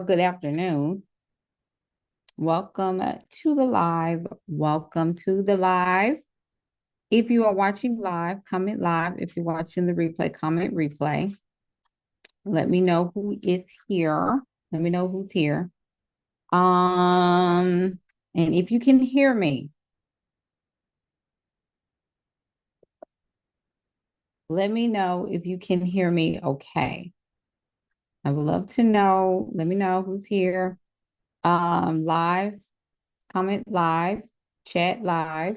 good afternoon. Welcome to the live. Welcome to the live. If you are watching live, comment live. If you're watching the replay, comment replay. Let me know who is here. Let me know who's here. And if you can hear me, let me know if you can hear me okay. I would love to know. Let me know who's here. Live, comment live, chat live.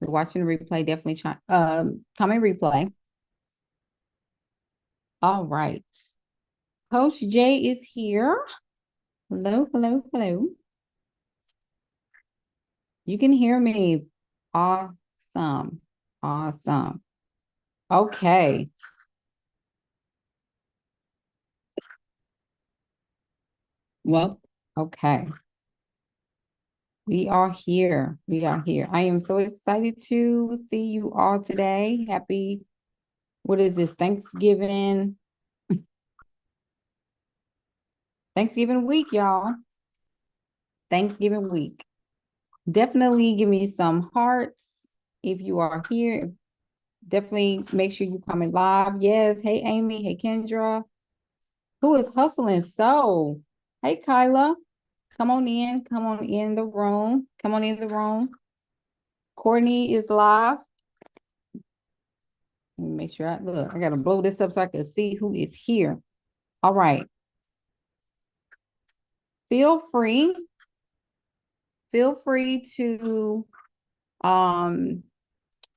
We're watching the replay, definitely comment replay. All right. Coach Jay is here. Hello, hello, hello. You can hear me. Awesome. Awesome. Okay. Well, okay. We are here. We are here. I am so excited to see you all today. Happy, what is this? Thanksgiving week, y'all. Thanksgiving week. Definitely give me some hearts if you are here. Definitely make sure you comment live. Yes. Hey, Amy. Hey, Kendra. Who is hustling? So, hey, Kyla. Come on in. Come on in the room. Come on in the room. Courtney is live. Let me make sure I look. I got to blow this up so I can see who is here. All right. Feel free to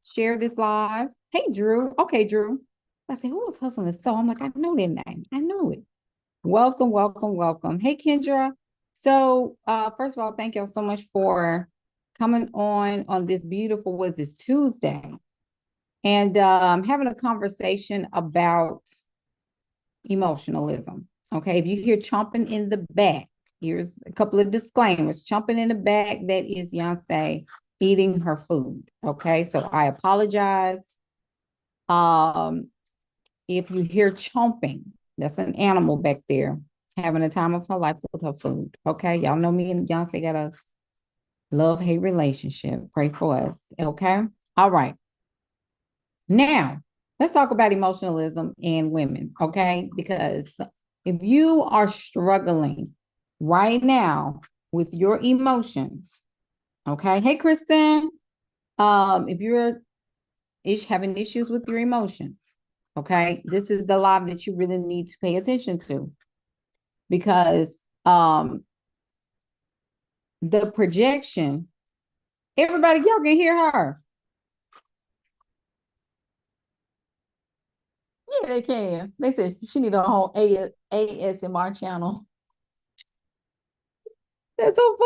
share this live. Hey, Drew. Okay, Drew. I said, who is hustling? So I'm like, I know that name. I know it. Welcome, welcome, welcome. Hey, Kendra. So first of all, thank y'all so much for coming on this beautiful, was this Tuesday? And having a conversation about emotionalism. Okay, if you hear chomping in the back, here's a couple of disclaimers. Chomping in the back, that is Beyonce eating her food. Okay, so I apologize. If you hear chomping, that's an animal back there having a time of her life with her food. Okay, y'all know me and Beyonce got a love-hate relationship. Pray for us. Okay, all right. Now, let's talk about emotionalism in women, okay? Because if you are struggling right now with your emotions, okay? Hey, Kristen, if you're having issues with your emotions, okay, this is the live that you really need to pay attention to, because the projection, everybody, y'all can hear her. Yeah, they can. They said she need a whole ASMR channel. That's so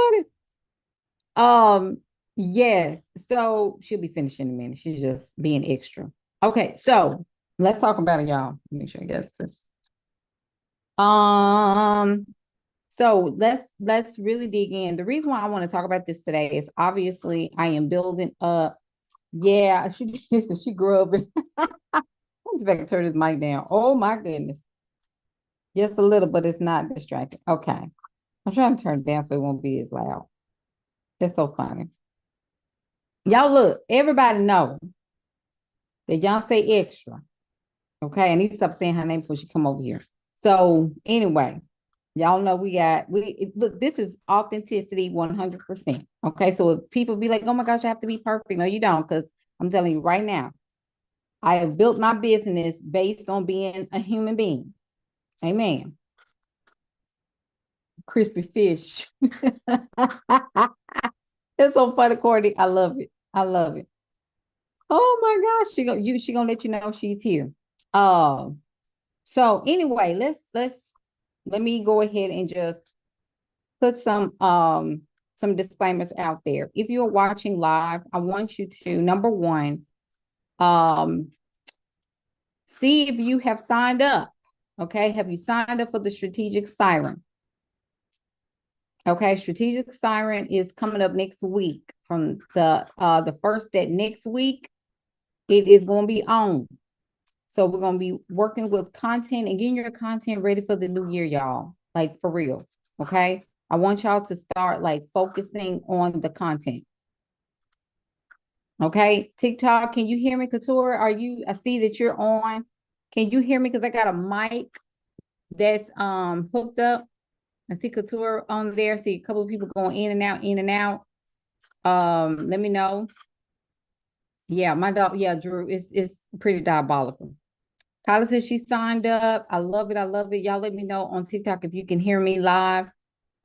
funny. Yes. So she'll be finished in a minute. She's just being extra. Okay, so let's talk about it, y'all. Make sure I get this. Um, so let's really dig in. The reason why I want to talk about this today is obviously I am building up. Yeah, she grew up in I'm just going to turn this mic down. Oh my goodness. Yes, a little, but it's not distracting. Okay. I'm trying to turn it down so it won't be as loud. That's so funny. Y'all look, everybody know that y'all say extra. Okay. I need to stop saying her name before she come over here. So anyway, y'all know look, this is authenticity 100%. Okay. So if people be like, oh my gosh, I have to be perfect. No, you don't. Because I'm telling you right now, I have built my business based on being a human being. Amen. Crispy fish. It's so funny, Courtney. I love it. I love it. Oh my gosh, she gonna let you know she's here. So anyway, let me go ahead and just put some disclaimers out there. If you're watching live, I want you to, number one, um see if you have signed up. Okay, have you signed up for the strategic siren? Okay, strategic siren is coming up next week. From the first, that next week it is going to be on. So we're going to be working with content and getting your content ready for the new year, y'all. Like, for real. Okay. I want y'all to start like focusing on the content. Okay. TikTok, can you hear me, Couture? I see that you're on. Can you hear me? Because I got a mic that's hooked up. I see Couture on there. I see a couple of people going in and out, in and out. Let me know. Yeah, my dog, yeah, Drew, it's pretty diabolical. Kyla says she signed up. I love it. I love it. Y'all let me know on TikTok if you can hear me live.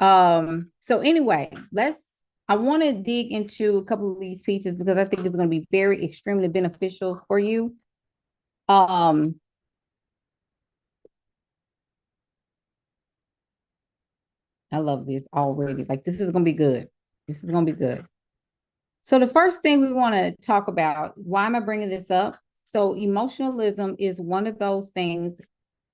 So anyway, I want to dig into a couple of these pieces because I think it's going to be very extremely beneficial for you. I love this already. Like, this is going to be good. This is going to be good. So the first thing we want to talk about, why am I bringing this up? So emotionalism is one of those things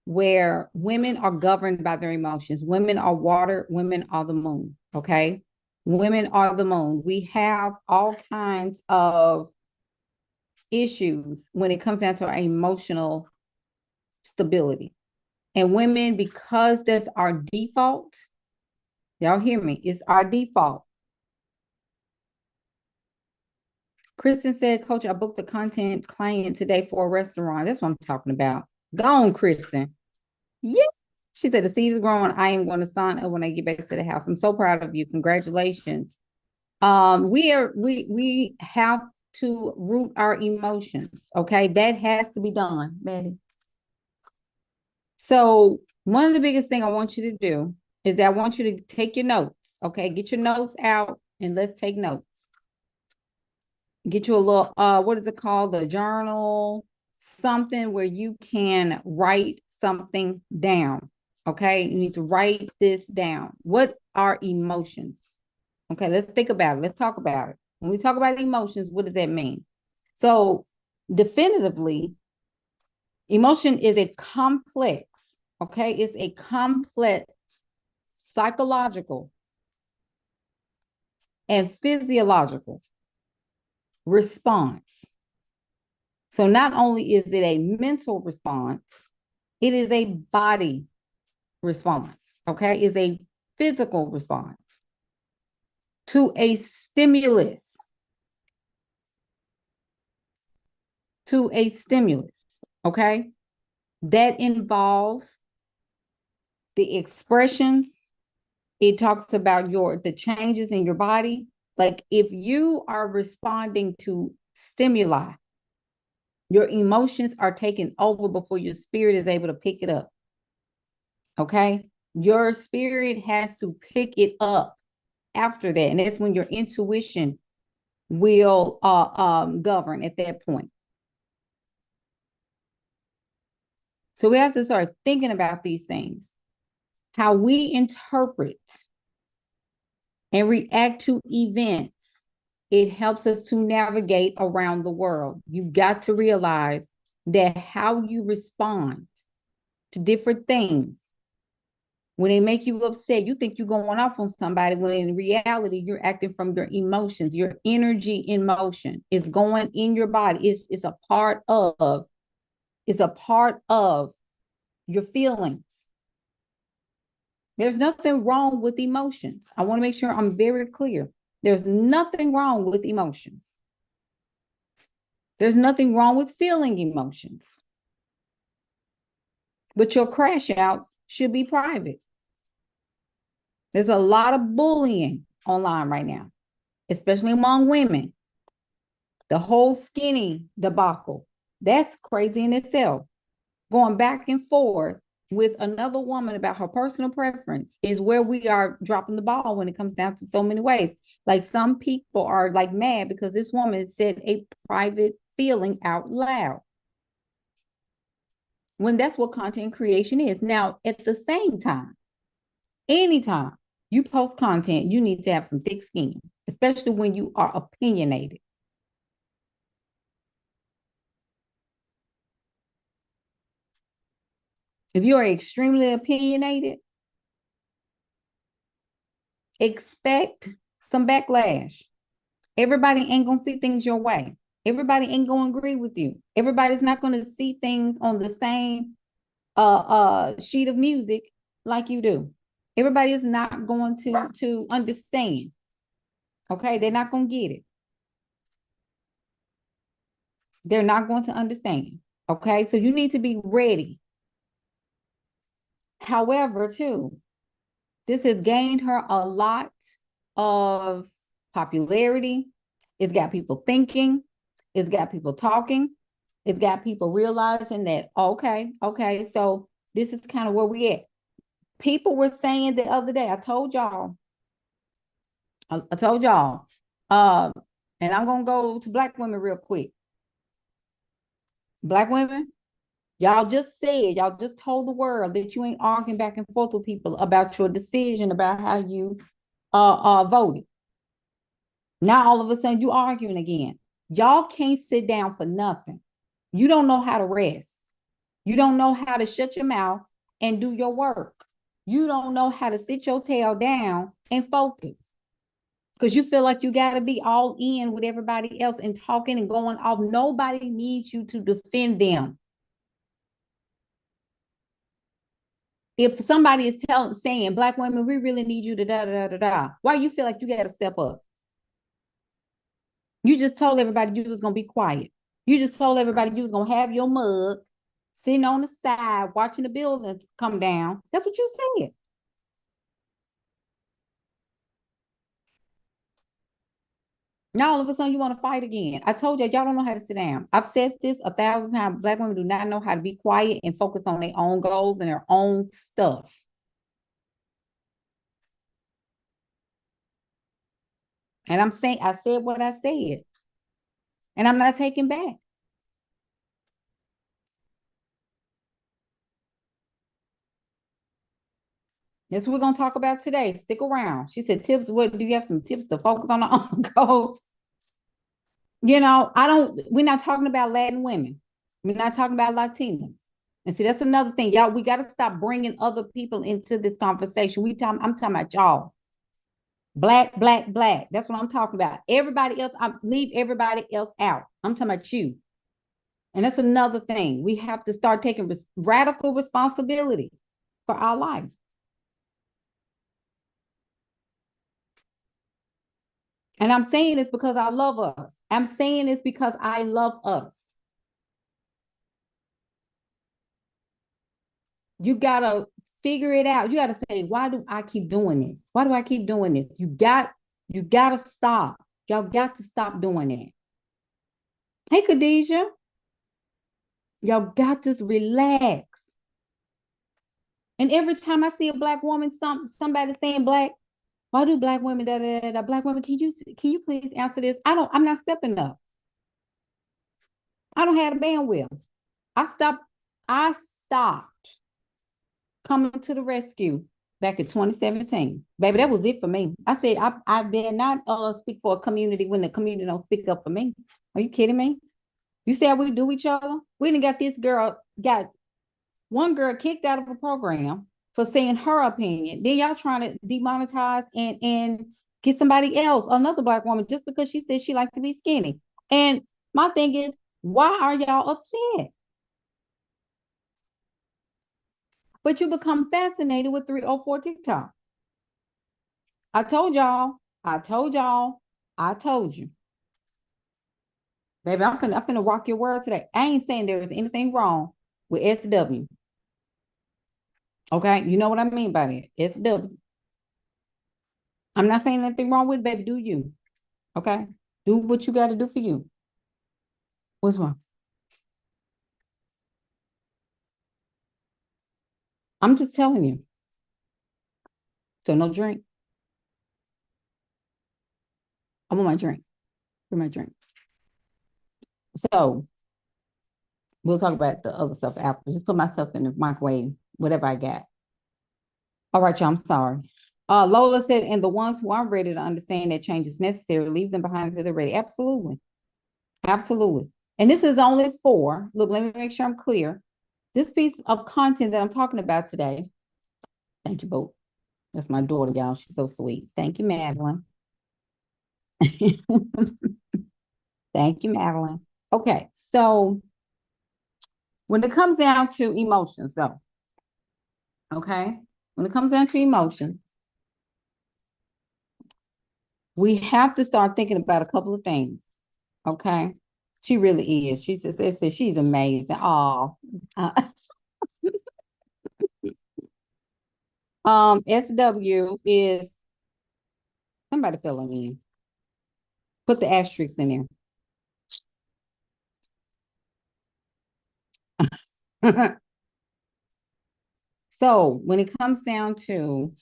where women are governed by their emotions. Women are water, women are the moon, okay? Women are the moon. We have all kinds of issues when it comes down to our emotional stability. And women, because that's our default, y'all hear me, it's our default. Kristen said, Coach, I booked a content client today for a restaurant. That's what I'm talking about. Go on, Kristen. Yeah. She said, the seed is growing. I am going to sign up when I get back to the house. I'm so proud of you. Congratulations. We have to root our emotions. Okay. That has to be done, Maddie. So one of the biggest thing I want you to do is that I want you to take your notes. Okay. Get your notes out and let's take notes. Get you a little, what is it called? A journal, something where you can write something down. Okay. You need to write this down. What are emotions? Okay. Let's think about it. Let's talk about it. When we talk about emotions, what does that mean? So definitively, emotion is a complex, okay? It's a complex psychological and physiological response. So not only is it a mental response, it is a body response, okay? It's a physical response to a stimulus. Okay? That involves the expressions. It talks about the changes in your body. Like if you are responding to stimuli, your emotions are taken over before your spirit is able to pick it up. Okay? Your spirit has to pick it up after that. And that's when your intuition will govern at that point. So we have to start thinking about these things. How we interpret and react to events, it helps us to navigate around the world. You got to realize that how you respond to different things, when they make you upset, you think you're going off on somebody, when in reality, you're acting from your emotions. Your energy in motion is going in your body. It's a part of your feelings. There's nothing wrong with emotions. I want to make sure I'm very clear. There's nothing wrong with emotions. There's nothing wrong with feeling emotions. But your crash outs should be private. There's a lot of bullying online right now, especially among women. The whole skinny debacle, that's crazy in itself. Going back and forth with another woman about her personal preference is where we are dropping the ball when it comes down to so many ways. Like some people are like mad because this woman said a private feeling out loud, when that's what content creation is. Now, at the same time, anytime you post content, you need to have some thick skin, especially when you are opinionated. If you are extremely opinionated, expect some backlash. Everybody ain't going to see things your way. Everybody ain't going to agree with you. Everybody's not going to see things on the same sheet of music like you do. Everybody is not going to understand. Okay, they're not going to get it. They're not going to understand. Okay, so you need to be ready. However, too, this has gained her a lot of popularity. It's got people thinking. It's got people talking. It's got people realizing that, okay, so this is kind of where we at. People were saying the other day, I told y'all, and I'm going to go to Black women real quick. Black women, y'all just told the world that you ain't arguing back and forth with people about your decision about how you voted. Now all of a sudden you arguing again. Y'all can't sit down for nothing. You don't know how to rest. You don't know how to shut your mouth and do your work. You don't know how to sit your tail down and focus. Because you feel like you got to be all in with everybody else and talking and going off. Nobody needs you to defend them. If somebody is saying, Black women, we really need you to da. Why you feel like you got to step up? You just told everybody you was going to be quiet. You just told everybody you was going to have your mug sitting on the side, watching the buildings come down. That's what you said. Now all of a sudden you want to fight again. I told y'all don't know how to sit down. I've said this 1,000 times. Black women do not know how to be quiet and focus on their own goals and their own stuff. And I said what I said. And I'm not taking back. That's what we're going to talk about today. Stick around. She said, tips, what do you have some tips to focus on our own goals? You know, we're not talking about Latin women. We're not talking about Latinas. And see, that's another thing. Y'all, we got to stop bringing other people into this conversation. I'm talking about y'all. Black. That's what I'm talking about. Everybody else, leave everybody else out. I'm talking about you. And that's another thing. We have to start taking radical responsibility for our life. And I'm saying this because I love us. I'm saying this because I love us. You got to figure it out. You got to say, why do I keep doing this? Why do I keep doing this? You got to stop. Y'all got to stop doing it. Hey, Khadijah. Y'all got to relax. And every time I see a Black woman, somebody saying Black, why do Black women da? Black women, can you please answer this? I'm not stepping up. I don't have a bandwidth. I stopped coming to the rescue back in 2017. Baby, that was it for me. I said, I dare not speak for a community when the community don't speak up for me. Are you kidding me? You see how we do each other? We done got one girl kicked out of a program for saying her opinion. Then y'all trying to demonetize and get somebody else, another Black woman, just because she said she liked to be skinny. And my thing is, why are y'all upset? But you become fascinated with 304 TikTok. I told you. Baby, I'm finna rock your world today. I ain't saying there is anything wrong with SW. Okay, you know what I mean by that. SW. I'm not saying anything wrong with it, baby. Do you? Okay? Do what you got to do for you. What's wrong? I'm just telling you. So no drink. I want my drink. Give my drink. So we'll talk about the other stuff after. Just put myself in the microwave, whatever I got. All right, y'all. I'm sorry. Lola said, and the ones who aren't ready to understand that change is necessary, leave them behind until they're ready. Absolutely. Absolutely. And this is only for, look, let me make sure I'm clear. This piece of content that I'm talking about today. Thank you both. That's my daughter, y'all. She's so sweet. Thank you, Madeline. Thank you, Madeline. Okay, so when it comes down to emotions, though, okay, when it comes down to emotions, we have to start thinking about a couple of things. Okay. She really is. She's amazing. Oh, SW is somebody filling in. Put the asterisk in there. So when it comes down to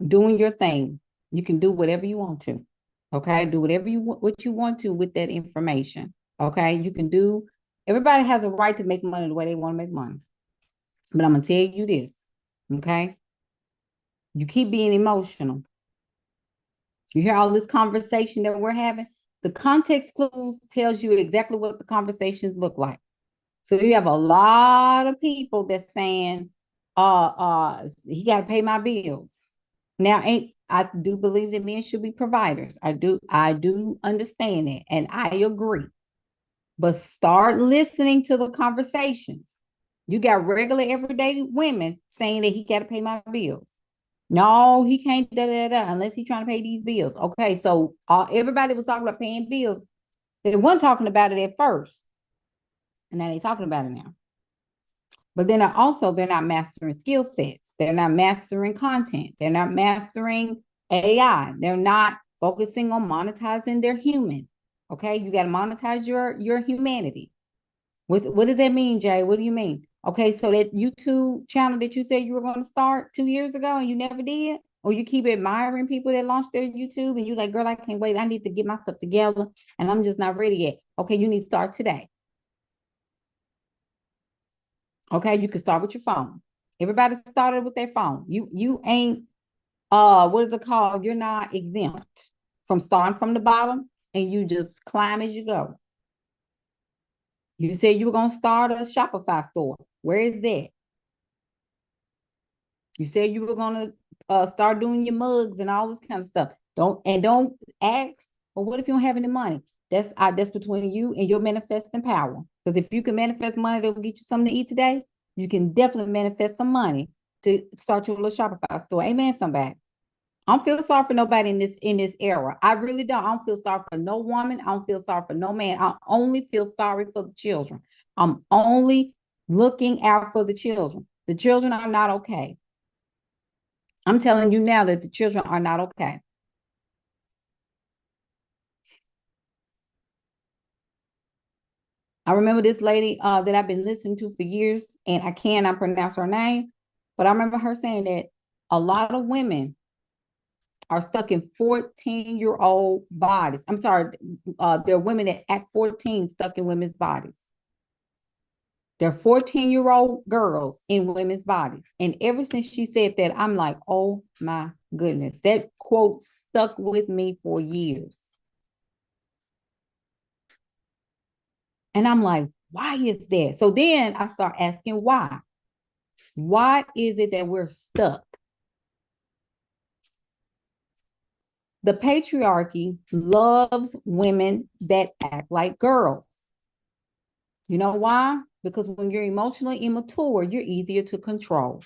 doing your thing, you can do whatever you want to. Okay. Do whatever what you want to with that information. Okay. You can do, everybody has a right to make money the way they want to make money. But I'm going to tell you this. Okay. You keep being emotional. You hear all this conversation that we're having. The context clues tells you exactly what the conversations look like. So you have a lot of people that's saying, he got to pay my bills. Now, I do believe that men should be providers. I do understand it, and I agree. But start listening to the conversations. You got regular everyday women saying that he got to pay my bills. No, he can't unless he's trying to pay these bills. Okay, so everybody was talking about paying bills. They weren't talking about it at first, and now they're talking about it now. But then they're not mastering skill sets. They're not mastering content. They're not mastering AI. They're not focusing on monetizing their human. Okay, you got to monetize your humanity. What does that mean, Jay? What do you mean? Okay, so that YouTube channel that you said you were going to start 2 years ago and you never did, or you keep admiring people that launched their YouTube and you like, girl, I can't wait. I need to get myself together and I'm just not ready yet. Okay, you need to start today. Okay, you can start with your phone. Everybody started with their phone. You ain't what is it called? You're not exempt from starting from the bottom and you just climb as you go. You said you were going to start a Shopify store. Where is that? You said you were going to start doing your mugs and all this kind of stuff. Don't ask, well, what if you don't have any money? That's between you and your manifesting power. Because if you can manifest money that will get you something to eat today, you can definitely manifest some money to start your little Shopify store. Amen, somebody. I don't feel sorry for nobody in this era. I really don't. I don't feel sorry for no woman. I don't feel sorry for no man. I only feel sorry for the children. I'm only looking out for the children. The children are not okay. I'm telling you now that the children are not okay. I remember this lady that I've been listening to for years, and I cannot pronounce her name, but I remember her saying that a lot of women are stuck in 14-year-old bodies. I'm sorry, there are women that at 14 stuck in women's bodies. They're 14-year-old girls in women's bodies. And ever since she said that, I'm like, oh my goodness. That quote stuck with me for years. And I'm like, why is that? So then I start asking why. Why is it that we're stuck? The patriarchy loves women that act like girls. You know why? Because when you're emotionally immature, you're easier to control.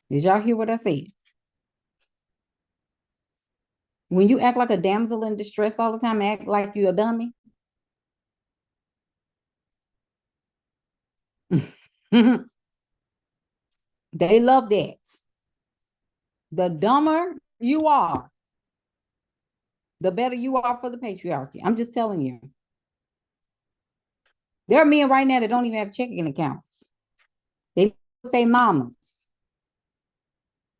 Did y'all hear what I said? When you act like a damsel in distress all the time, act like you're a dummy. They love that. The dumber you are, the better you are for the patriarchy. I'm just telling you. There are men right now that don't even have checking accounts. They live with their mamas.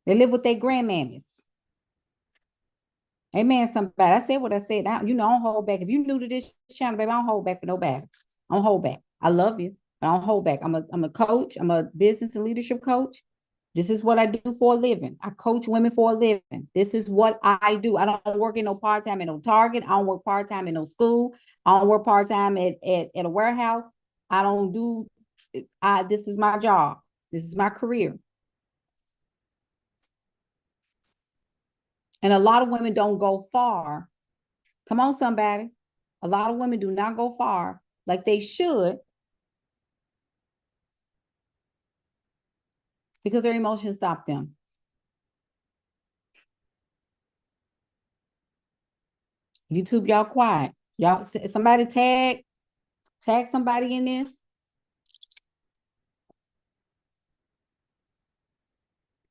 They live with their grandmammies. Amen, somebody. I said what I said. I don't hold back. If you new to this channel, baby, I don't hold back for nobody. I don't hold back. I love you, but I don't hold back. I'm a coach. I'm a business and leadership coach. This is what I do for a living. I coach women for a living. This is what I do. I don't work in no part-time in no Target. I don't work part-time in no school. I don't work part-time at a warehouse. I don't do, this is my job. This is my career. And a lot of women don't go far. Come on, somebody. A lot of women do not go far like they should because their emotions stop them. YouTube, y'all quiet. Y'all, somebody tag somebody in this.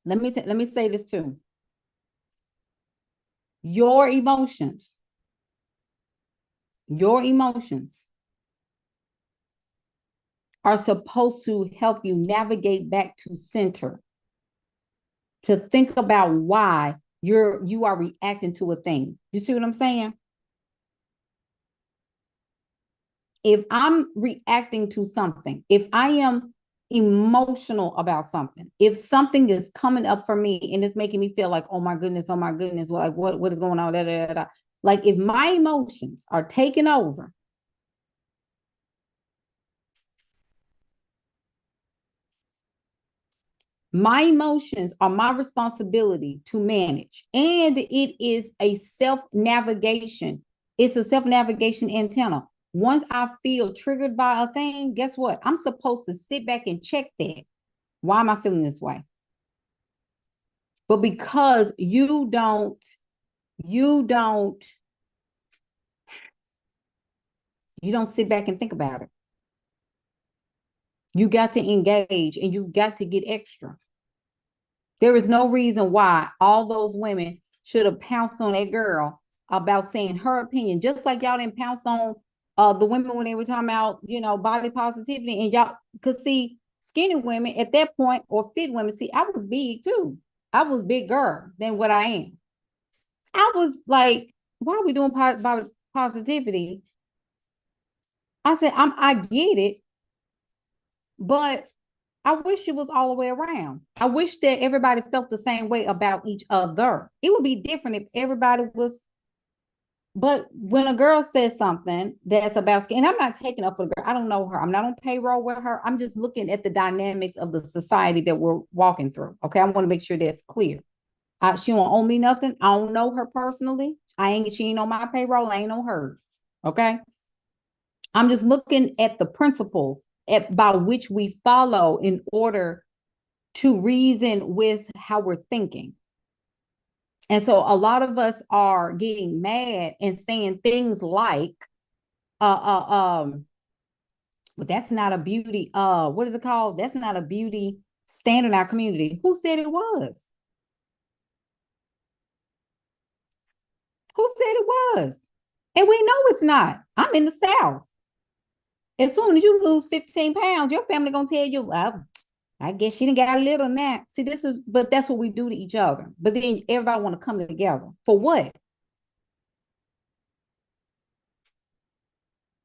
Let me say this too. Your emotions are supposed to help you navigate back to center, to think about why you are reacting to a thing. You see what I'm saying? If I'm reacting to something, if I am emotional about something, if something is coming up for me and it's making me feel like, oh my goodness, like what is going on? Da, da, da, da. Like if my emotions are taking over, my emotions are my responsibility to manage. And it is a self-navigation. It's a self-navigation antenna. Once I feel triggered by a thing, guess what? I'm supposed to sit back and check that. Why am I feeling this way? But because you don't sit back and think about it. You got to engage and you've got to get extra. There is no reason why all those women should have pounced on that girl about saying her opinion, just like y'all didn't pounce on the women when they were talking about, body positivity. And y'all could see skinny women at that point, or fit women. See, I was big too. I was bigger than what I am. I was like, why are we doing body positivity? I said, I get it, but I wish it was all the way around. I wish that everybody felt the same way about each other. It would be different if everybody was. But when a girl says something that's about skin, and I'm not taking up for the girl, I don't know her. I'm not on payroll with her. I'm just looking at the dynamics of the society that we're walking through. Okay, I want to make sure that's clear. She don't owe me nothing. I don't know her personally. She ain't on my payroll. I ain't on hers. Okay. I'm just looking at the principles by which we follow in order to reason with how we're thinking. And so a lot of us are getting mad and saying things like, but that's not a beauty, what is it called? That's not a beauty standard in our community. Who said it was? Who said it was? And we know it's not. I'm in the South. As soon as you lose 15 pounds, your family gonna tell you, well, I guess she didn't get a little nap. See, but that's what we do to each other. But then everybody want to come together. For what?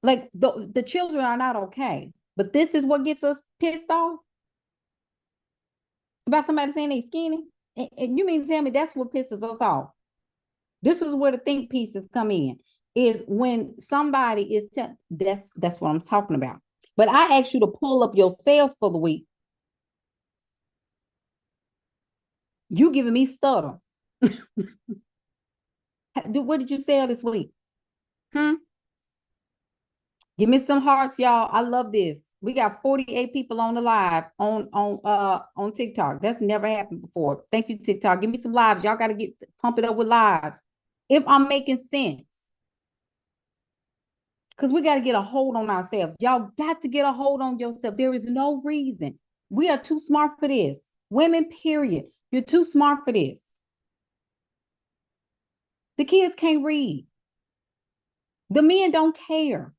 Like the children are not okay. But this is what gets us pissed off about somebody saying they skinny. And you mean to tell me that's what pisses us off? This is where the think pieces come in. Is when somebody is that's what I'm talking about. But I asked you to pull up your sales for the week. You giving me stutter. What did you sell this week? Give me some hearts, y'all. I love this. We got 48 people on the live on TikTok. That's never happened before. Thank you, TikTok. Give me some lives. Y'all got to pump it up with lives. If I'm making sense. Because we got to get a hold on ourselves. Y'all got to get a hold on yourself. There is no reason. We are too smart for this. Women, period. You're too smart for this. The kids can't read. The men don't care.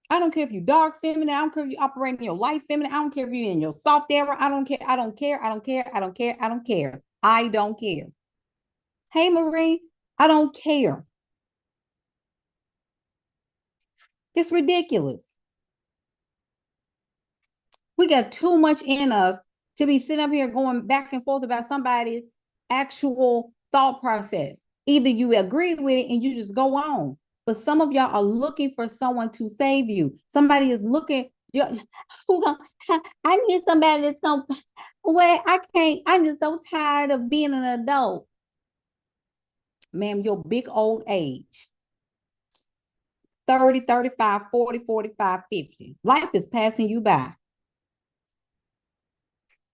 I don't care if you're dark feminine. I don't care if you operate in your light feminine. I don't care if you're in your soft era. I don't care. I don't care. I don't care. I don't care. I don't care. I don't care. Hey, Marie, I don't care. It's ridiculous. We got too much in us to be sitting up here going back and forth about somebody's actual thought process. Either you agree with it and you just go on. But some of y'all are looking for someone to save you. Somebody is looking. I need somebody that's going to, well, I can't. I'm just so tired of being an adult. Ma'am, your big old age. 30, 35, 40, 45, 50. Life is passing you by.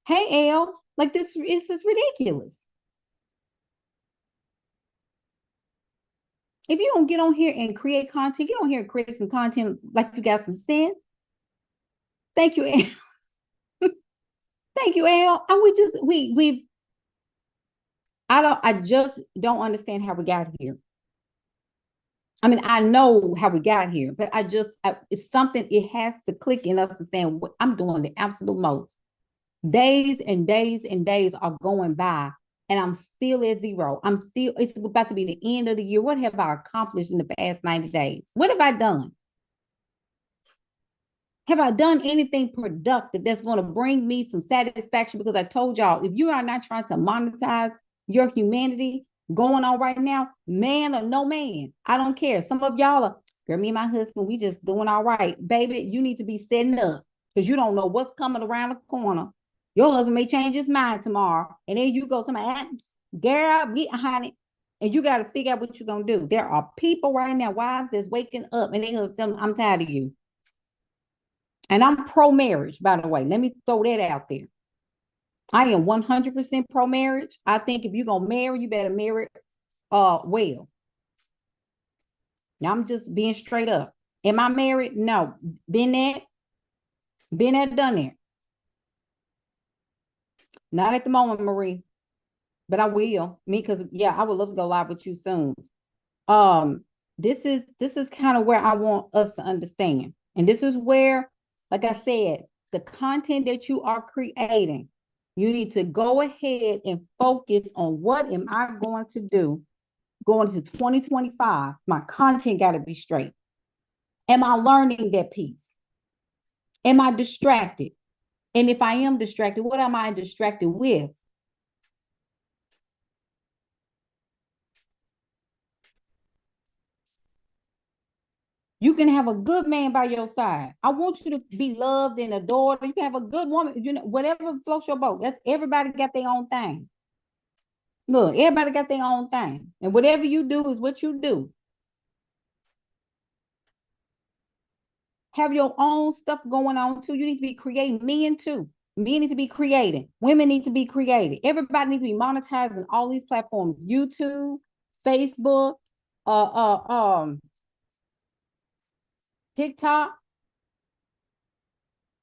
Hey, Elle, like this is ridiculous. If you don't get on here and create content, get on here and create some content like you got some sense. Thank you, Elle. Thank you, Elle. And we've I just don't understand how we got here. I mean, I know how we got here, but it's something, it has to click in us and saying, I'm doing the absolute most. Days and days and days are going by, and I'm still at zero. It's about to be the end of the year. What have I accomplished in the past 90 days? What have I done? Have I done anything productive that's going to bring me some satisfaction? Because I told y'all, if you are not trying to monetize your humanity going on right now, man or no man, I don't care. Some of y'all are, girl, me and my husband, we just doing all right. Baby, you need to be setting up because you don't know what's coming around the corner. Your husband may change his mind tomorrow. And then you go to my, girl, get behind it. And you got to figure out what you're going to do. There are people right now, wives that's waking up and they're going to tell them, I'm tired of you. And I'm pro-marriage, by the way. Let me throw that out there. I am 100% pro-marriage. I think if you're going to marry, you better marry well. Now, I'm just being straight up. Am I married? No. Been there, done there. Not at the moment, Marie, but I will. Because, yeah, I would love to go live with you soon. This is kind of where I want us to understand. And this is where, like I said, the content that you are creating, you need to go ahead and focus on what am I going to do going into 2025. My content got to be straight. Am I learning that piece? Am I distracted? And if I am distracted, what am I distracted with? You can have a good man by your side. I want you to be loved and adored. You can have a good woman, whatever floats your boat. That's everybody got their own thing. Look, everybody got their own thing. And whatever you do is what you do. Have your own stuff going on too. You need to be creating. Men too. Men need to be creating. Women need to be creating. Everybody needs to be monetizing all these platforms. YouTube, Facebook, TikTok.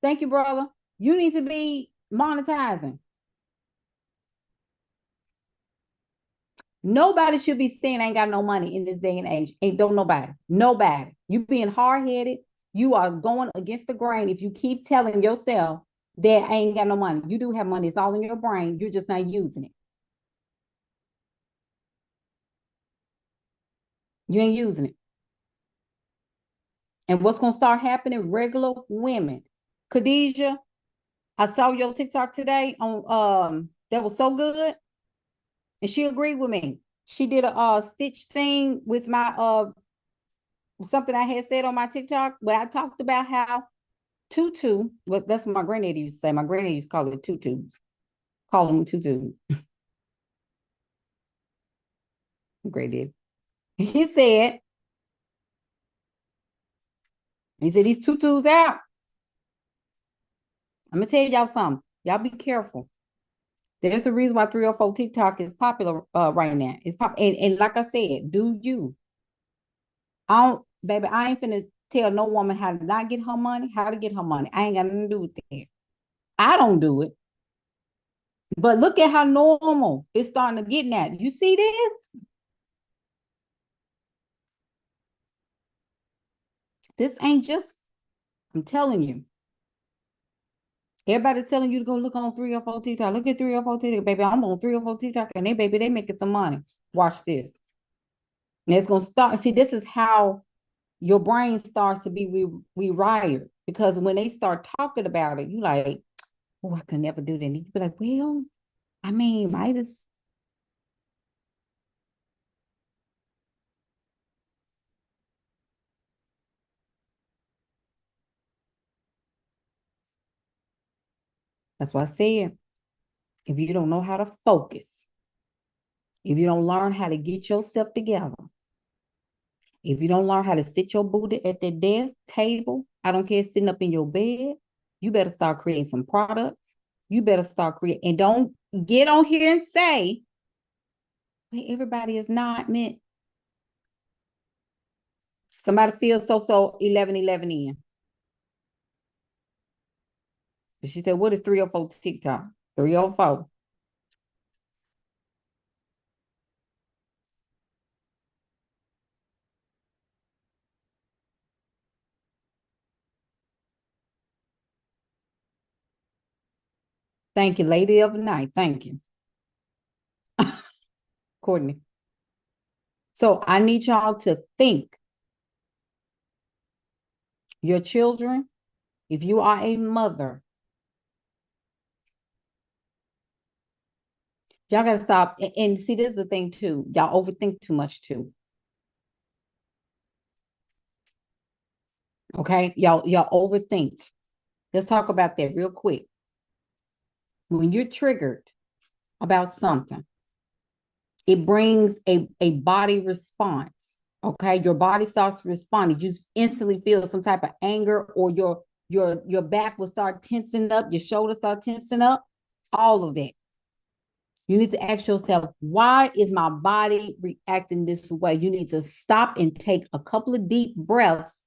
Thank you, brother. You need to be monetizing. Nobody should be saying I ain't got no money in this day and age. Ain't don't nobody. Nobody. You being hard-headed. You are going against the grain if you keep telling yourself that I ain't got no money. You do have money. It's all in your brain. You're just not using it. You ain't using it. And what's going to start happening? Regular women. Khadijah, I saw your TikTok today on that was so good. And she agreed with me. She did a stitch thing with my something I had said on my TikTok where I talked about how tutu, well, that's what my granddaddy used to say. My granddaddy used to call it tutus. Call them tutus. Granddaddy. He said, these tutus out. I'm gonna tell y'all something. Y'all be careful. There's a reason why 304 TikTok is popular right now. It's pop and like I said, do you? Baby, I ain't finna tell no woman how to not get her money, how to get her money. I ain't got nothing to do with that. I don't do it. But look at how normal it's starting to get now. You see this? This ain't just, I'm telling you. Everybody's telling you to go look on 304 TikTok. Look at 304 TikTok, baby. I'm on 304 TikTok and they making some money. Watch this. And it's gonna start. See, this is how your brain starts to be rewired. Because when they start talking about it, you like, oh, I could never do that. And you be like, well, I mean, might as that's what I said. If you don't know how to focus, if you don't learn how to get yourself together, if you don't learn how to sit your booty at the desk, table, I don't care, sitting up in your bed, you better start creating some products. You better start creating. And don't get on here and say, hey, everybody is not meant. Somebody feels so 11 in. She said, what is 304 TikTok? 304. Thank you, lady of the night. Thank you. Courtney. So I need y'all to think. Your children, if you are a mother, y'all got to stop. And see, this is the thing too. Y'all overthink too much too. Okay. Y'all overthink. Let's talk about that real quick. When you're triggered about something, it brings a body response. Okay. Your body starts responding. You instantly feel some type of anger, or your back will start tensing up, your shoulders start tensing up, all of that. You need to ask yourself, why is my body reacting this way? You need to stop and take a couple of deep breaths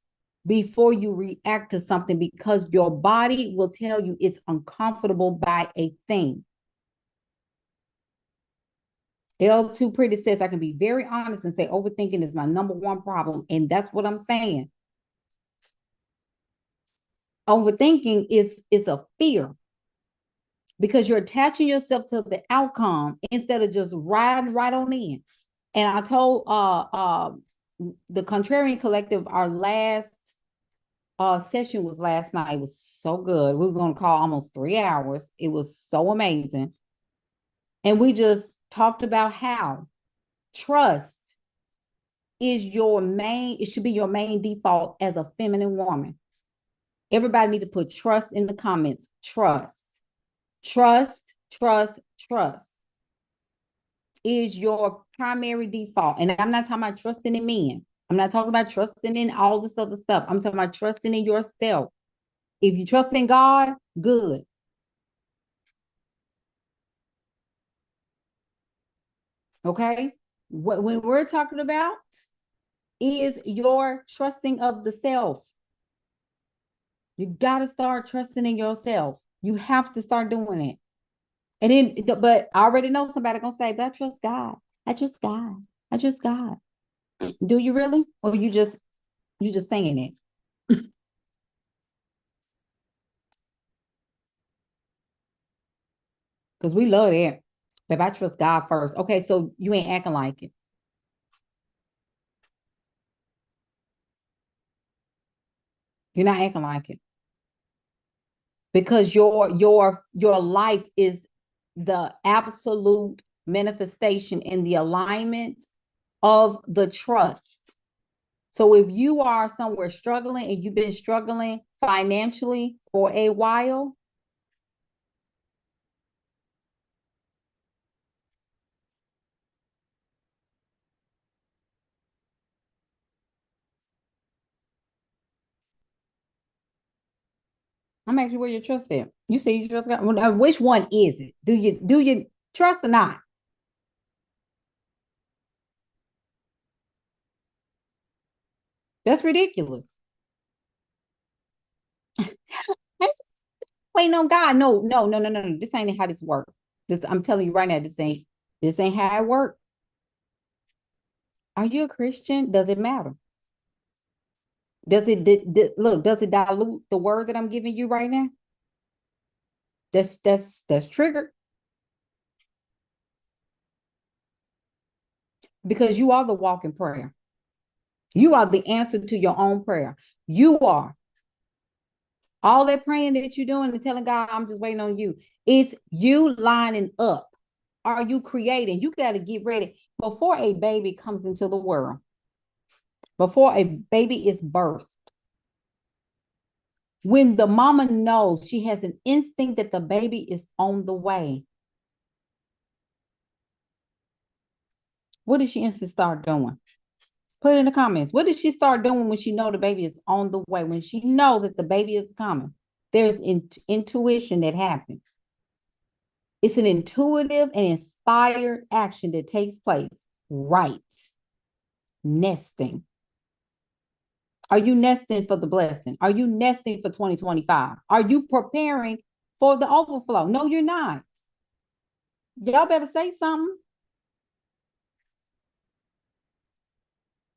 before you react to something, because your body will tell you it's uncomfortable by a thing. L2 Pretty says, I can be very honest and say overthinking is my number one problem. And that's what I'm saying. Overthinking is a fear, because you're attaching yourself to the outcome instead of just riding right on in. And I told the Contrarian Collective, our last session was last night. It was so good. We was on call almost 3 hours. It was so amazing. And we just talked about how trust is your main, it should be your main default as a feminine woman. Everybody needs to put trust in the comments. Trust, trust, trust, trust is your primary default. And I'm not talking about trusting in men. I'm not talking about trusting in all this other stuff. I'm talking about trusting in yourself. If you trust in God, good. Okay? What when we're talking about is your trusting of the self. You got to start trusting in yourself. You have to start doing it. And then, but I already know somebody gonna say, but I trust God. I trust God. I trust God. Do you really? Or you just saying it? Because we love that. But I trust God first. Okay, so you ain't acting like it. You're not acting like it. Because your life is the absolute manifestation in the alignment of the trust. So if you are somewhere struggling and you've been struggling financially for a while, I'm asking where your trust at. You say you trust God. Which one is it? Do you trust or not? That's ridiculous. Waiting on God. No, no, no, no, no, no. This ain't how this works. I'm telling you right now, this ain't how it works. Are you a Christian? Does it matter? Does it look? Does it dilute the word that I'm giving you right now? That's triggered, because you are the walking prayer. You are the answer to your own prayer. You are. All that praying that you're doing and telling God, I'm just waiting on you. It's you lining up. Are you creating? You got to get ready before a baby comes into the world, before a baby is birthed. When the mama knows, she has an instinct that the baby is on the way. What does she instantly start doing? Put it in the comments. What does she start doing when she know the baby is on the way? When she know that the baby is coming, there's intuition that happens. It's an intuitive and inspired action that takes place. Right. Nesting. Are you nesting for the blessing? Are you nesting for 2025? Are you preparing for the overflow? No, you're not. Y'all better say something.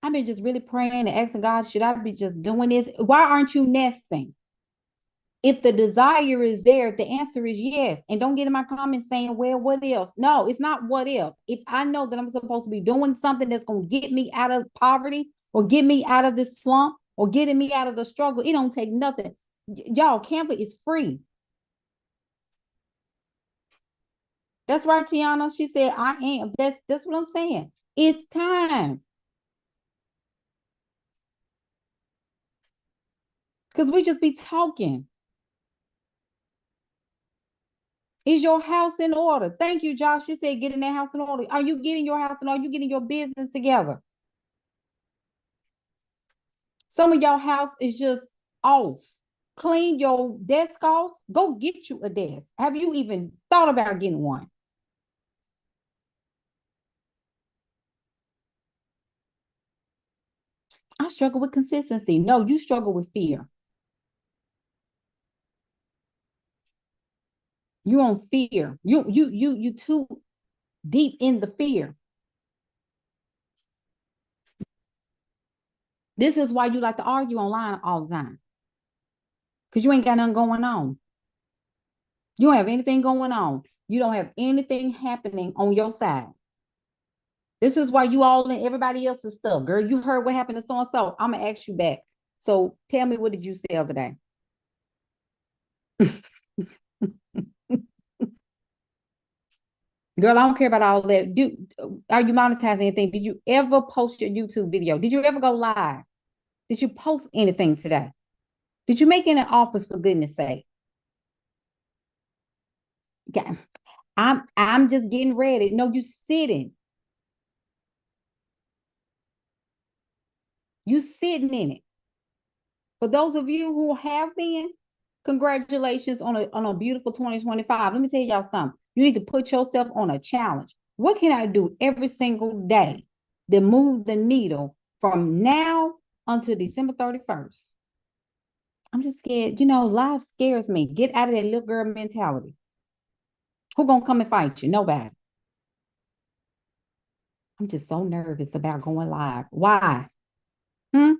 I've been just really praying and asking God, should I be just doing this? Why aren't you nesting? If the desire is there, the answer is yes. And don't get in my comments saying, well, what if? No, it's not what if. If I know that I'm supposed to be doing something that's going to get me out of poverty or get me out of this slump or getting me out of the struggle, it don't take nothing. Y'all, Canva is free. That's right, Tiana. She said, I am. That's what I'm saying. It's time. Because we just be talking. Is your house in order? Thank you, Josh. She said, getting that house in order. Are you getting your house in order? Are you getting your business together? Some of y'all house is just off. Clean your desk off. Go get you a desk. Have you even thought about getting one? I struggle with consistency. No, you struggle with fear. You're on fear. You too deep in the fear. This is why you like to argue online all the time. Because you ain't got nothing going on. You don't have anything going on. You don't have anything happening on your side. This is why you all in everybody else's stuff. Girl, you heard what happened to so-and-so. I'm going to ask you back. So tell me, what did you sell today? Girl, I don't care about all that. Are you monetizing anything? Did you ever post your YouTube video? Did you ever go live? Did you post anything today? Did you make any offers, for goodness sake? Okay. I'm just getting ready. No, you sitting. You sitting in it. For those of you who have been, congratulations on a beautiful 2025. Let me tell y'all something. You need to put yourself on a challenge. What can I do every single day to move the needle from now until December 31st? I'm just scared. Life scares me. Get out of that little girl mentality. Who gonna come and fight you? Nobody. I'm just so nervous about going live. Why? Hmm?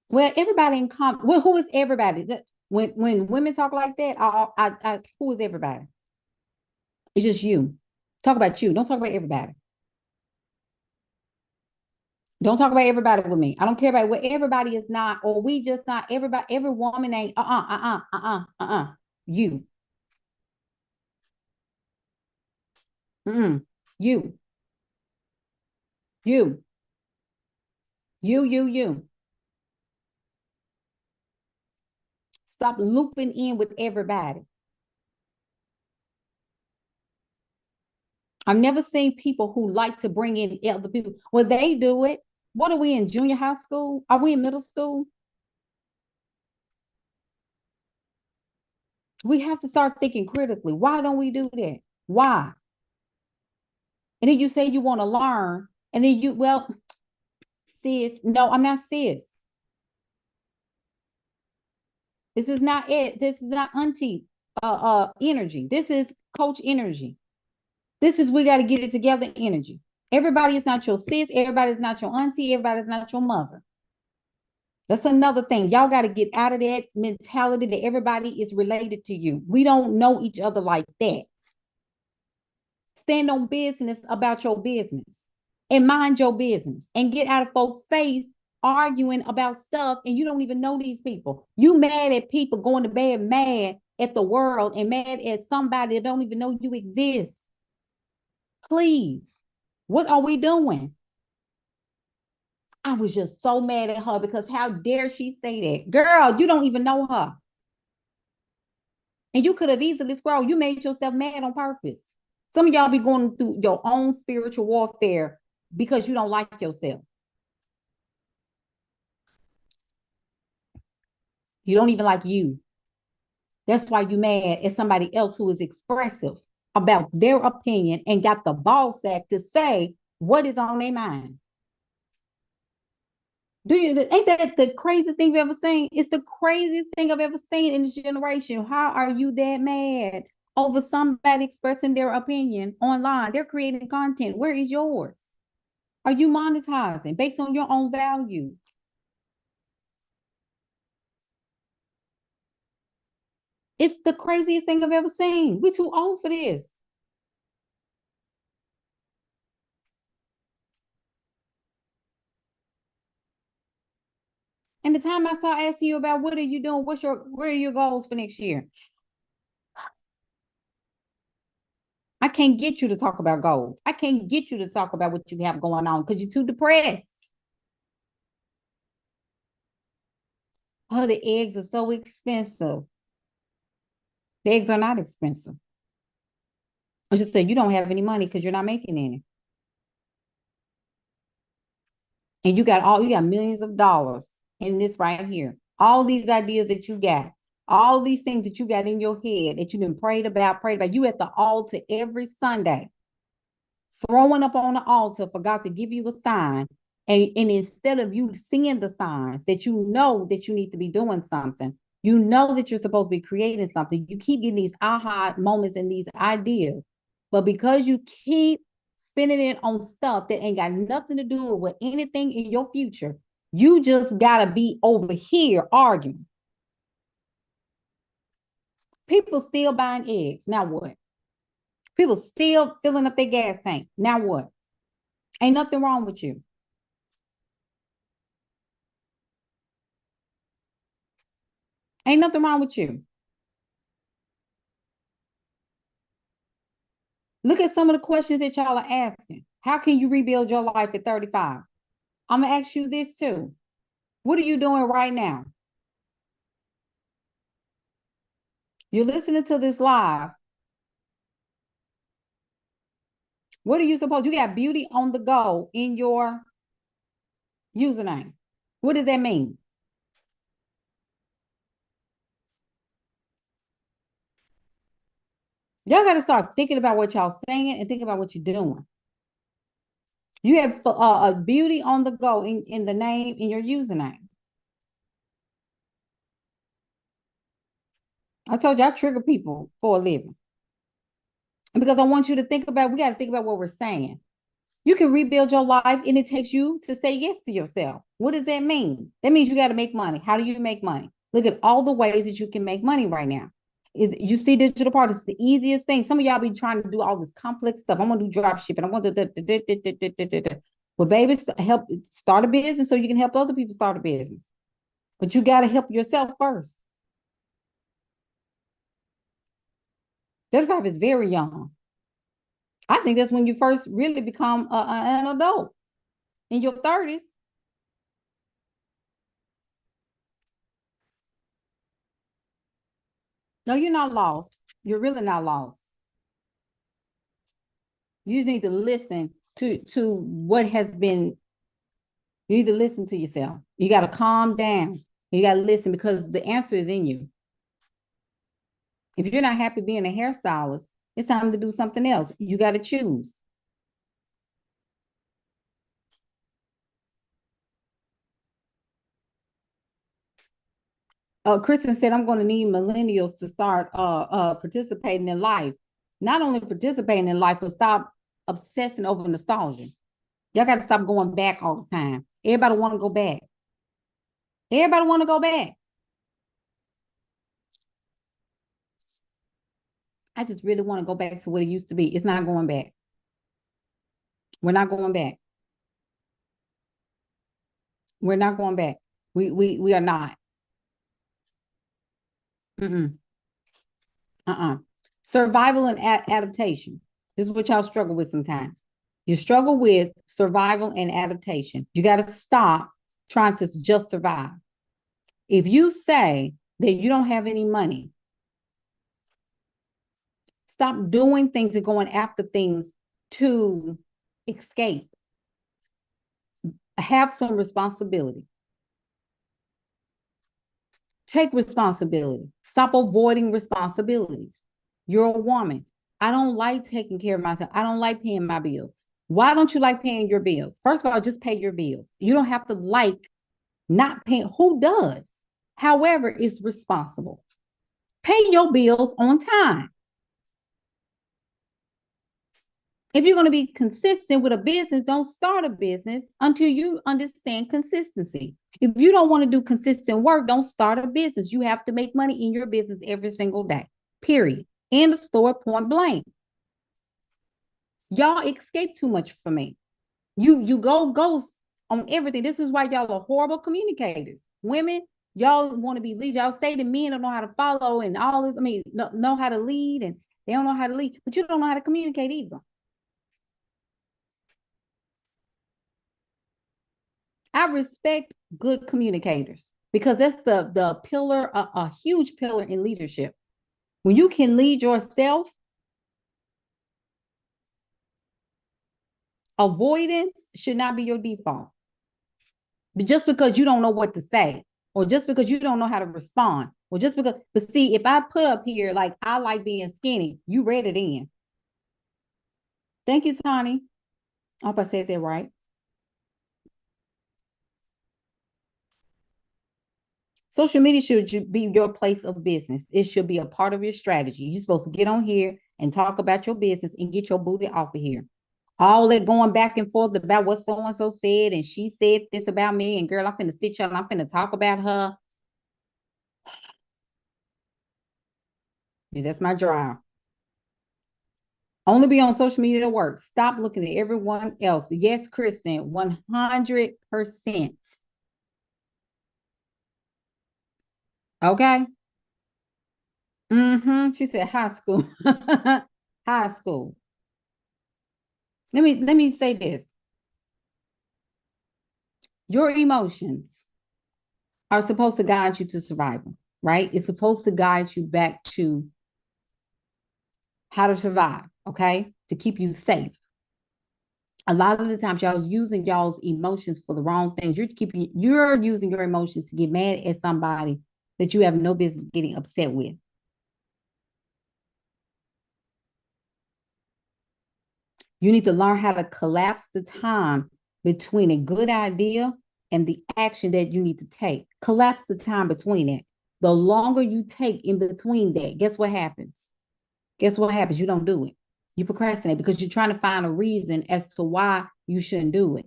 Well, everybody in well, who is everybody? When women talk like that, who is everybody? It's just you. Talk about you. Don't talk about everybody. Don't talk about everybody with me. I don't care about what everybody is not, or we just not everybody. Every woman ain't you. Mm-mm. You. You. You. Stop looping in with everybody. I've never seen people who like to bring in other people. Well, they do it. What are we in junior high school? Are we in middle school? We have to start thinking critically. Why don't we do that? Why? And then you say you want to learn, and then well, sis, no, I'm not sis. This is not it. This is not auntie energy. This is coach energy. This is we got to get it together energy. Everybody is not your sis. Everybody is not your auntie. Everybody is not your mother. That's another thing. Y'all got to get out of that mentality that everybody is related to you. We don't know each other like that. Stand on business about your business and mind your business and get out of folks' face arguing about stuff and you don't even know these people. You mad at people, going to bed mad at the world and mad at somebody that don't even know you exist. Please, what are we doing? I was just so mad at her because how dare she say that? Girl, you don't even know her. And you could have easily scrolled. You made yourself mad on purpose. Some of y'all be going through your own spiritual warfare because you don't like yourself. You don't even like you. That's why you're mad at somebody else who is expressive about their opinion and got the ball sack to say what is on their mind. Ain't that the craziest thing you've ever seen? It's the craziest thing I've ever seen in this generation. How are you that mad over somebody expressing their opinion online? They're creating content. Where is yours? Are you monetizing based on your own value? It's the craziest thing I've ever seen. We're too old for this. And the time I start asking you about what are you doing, where are your goals for next year? I can't get you to talk about goals. I can't get you to talk about what you have going on because you're too depressed. Oh, the eggs are so expensive. The eggs are not expensive. I just said you don't have any money because you're not making any. And you got millions of dollars in this right here. All these ideas that you got, all these things that you got in your head that you done prayed about. You at the altar every Sunday, throwing up on the altar for God to give you a sign. And instead of you seeing the signs that you know that you need to be doing something, you know that you're supposed to be creating something, you keep getting these aha moments and these ideas. But because you keep spending it on stuff that ain't got nothing to do with anything in your future, you just got to be over here arguing. People still buying eggs. Now what? People still filling up their gas tank. Now what? Ain't nothing wrong with you. Ain't nothing wrong with you. Look at some of the questions that y'all are asking. How can you rebuild your life at 35? I'm going to ask you this too. What are you doing right now? You're listening to this live. What are you supposed? You got beauty on the go in your username. What does that mean? Y'all got to start thinking about what y'all saying and think about what you're doing. You have a beauty on the go in the name, in your username. I told you I trigger people for a living. And because I want you to think about, we got to think about what we're saying. You can rebuild your life and it takes you to say yes to yourself. What does that mean? That means you got to make money. How do you make money? Look at all the ways that you can make money right now. Is you see digital part is the easiest thing. Some of y'all be trying to do all this complex stuff. I'm gonna do drop shipping. I want to well, baby, help start a business so you can help other people start a business. But you got to help yourself first. 35 is very young. I think that's when you first really become an adult in your 30s. No, you're not lost. You're really not lost. You just need to listen to what has been. You need to listen to yourself. You got to calm down. You got to listen because the answer is in you. If you're not happy being a hairstylist, it's time to do something else. You got to choose. Kristen said, I'm going to need millennials to start participating in life. Not only participating in life, but stop obsessing over nostalgia. Y'all got to stop going back all the time. Everybody want to go back. Everybody want to go back. I just really want to go back to what it used to be. It's not going back. We're not going back. We're not going back. We are not. Survival and adaptation. This is what y'all struggle with sometimes. You struggle with survival and adaptation. You got to stop trying to just survive. If you say that you don't have any money, stop doing things and going after things to escape. Have some responsibility. Take responsibility. Stop avoiding responsibilities. You're a woman. I don't like taking care of myself. I don't like paying my bills. Why don't you like paying your bills? First of all, just pay your bills. You don't have to like not paying. Who does? However, it's responsible. Pay your bills on time. If you're going to be consistent with a business, don't start a business until you understand consistency. If you don't want to do consistent work, don't start a business. You have to make money in your business every single day, period. End of story, point blank. Y'all escape too much from me. You go ghost on everything. This is why y'all are horrible communicators. Women, y'all want to be leaders. Y'all say the men don't know how to follow and all this. I mean, know how to lead, and they don't know how to lead, but you don't know how to communicate either. I respect good communicators because that's the pillar, a huge pillar in leadership. When you can lead yourself, avoidance should not be your default. But just because you don't know what to say, or just because you don't know how to respond, or just because, but see, if I put up here, like, I like being skinny, you read it in. Thank you, Tony. I hope I said that right. Social media should be your place of business. It should be a part of your strategy. You're supposed to get on here and talk about your business and get your booty off of here. All that going back and forth about what so-and-so said, and she said this about me, and girl, I'm finna stitch her, and I'm finna talk about her. Yeah, that's my drive. Only be on social media to work. Stop looking at everyone else. Yes, Kristen, 100%. Okay. She said high school. High school. Let me say this. Your emotions are supposed to guide you to survival, right? It's supposed to guide you back to how to survive, okay? To keep you safe. A lot of the times y'all using y'all's emotions for the wrong things. You're using your emotions to get mad at somebody that you have no business getting upset with. You need to learn how to collapse the time between a good idea and the action that you need to take. Collapse the time between it. The longer you take in between that, guess what happens? Guess what happens? You don't do it. You procrastinate because you're trying to find a reason as to why you shouldn't do it.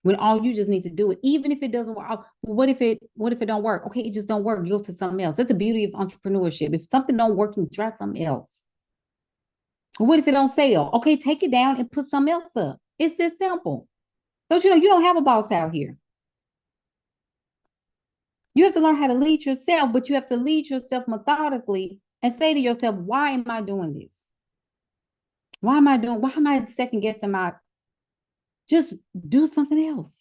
When all you just need to do it, even if it doesn't work. Oh, what if it don't work? Okay, it just don't work. You go to something else. That's the beauty of entrepreneurship. If something don't work, you try something else. What if it don't sell? Okay, take it down and put something else up. It's this simple. Don't you know you don't have a boss out here? You have to learn how to lead yourself, but you have to lead yourself methodically and say to yourself, why am I doing this? Why am I second guessing my, just do something else.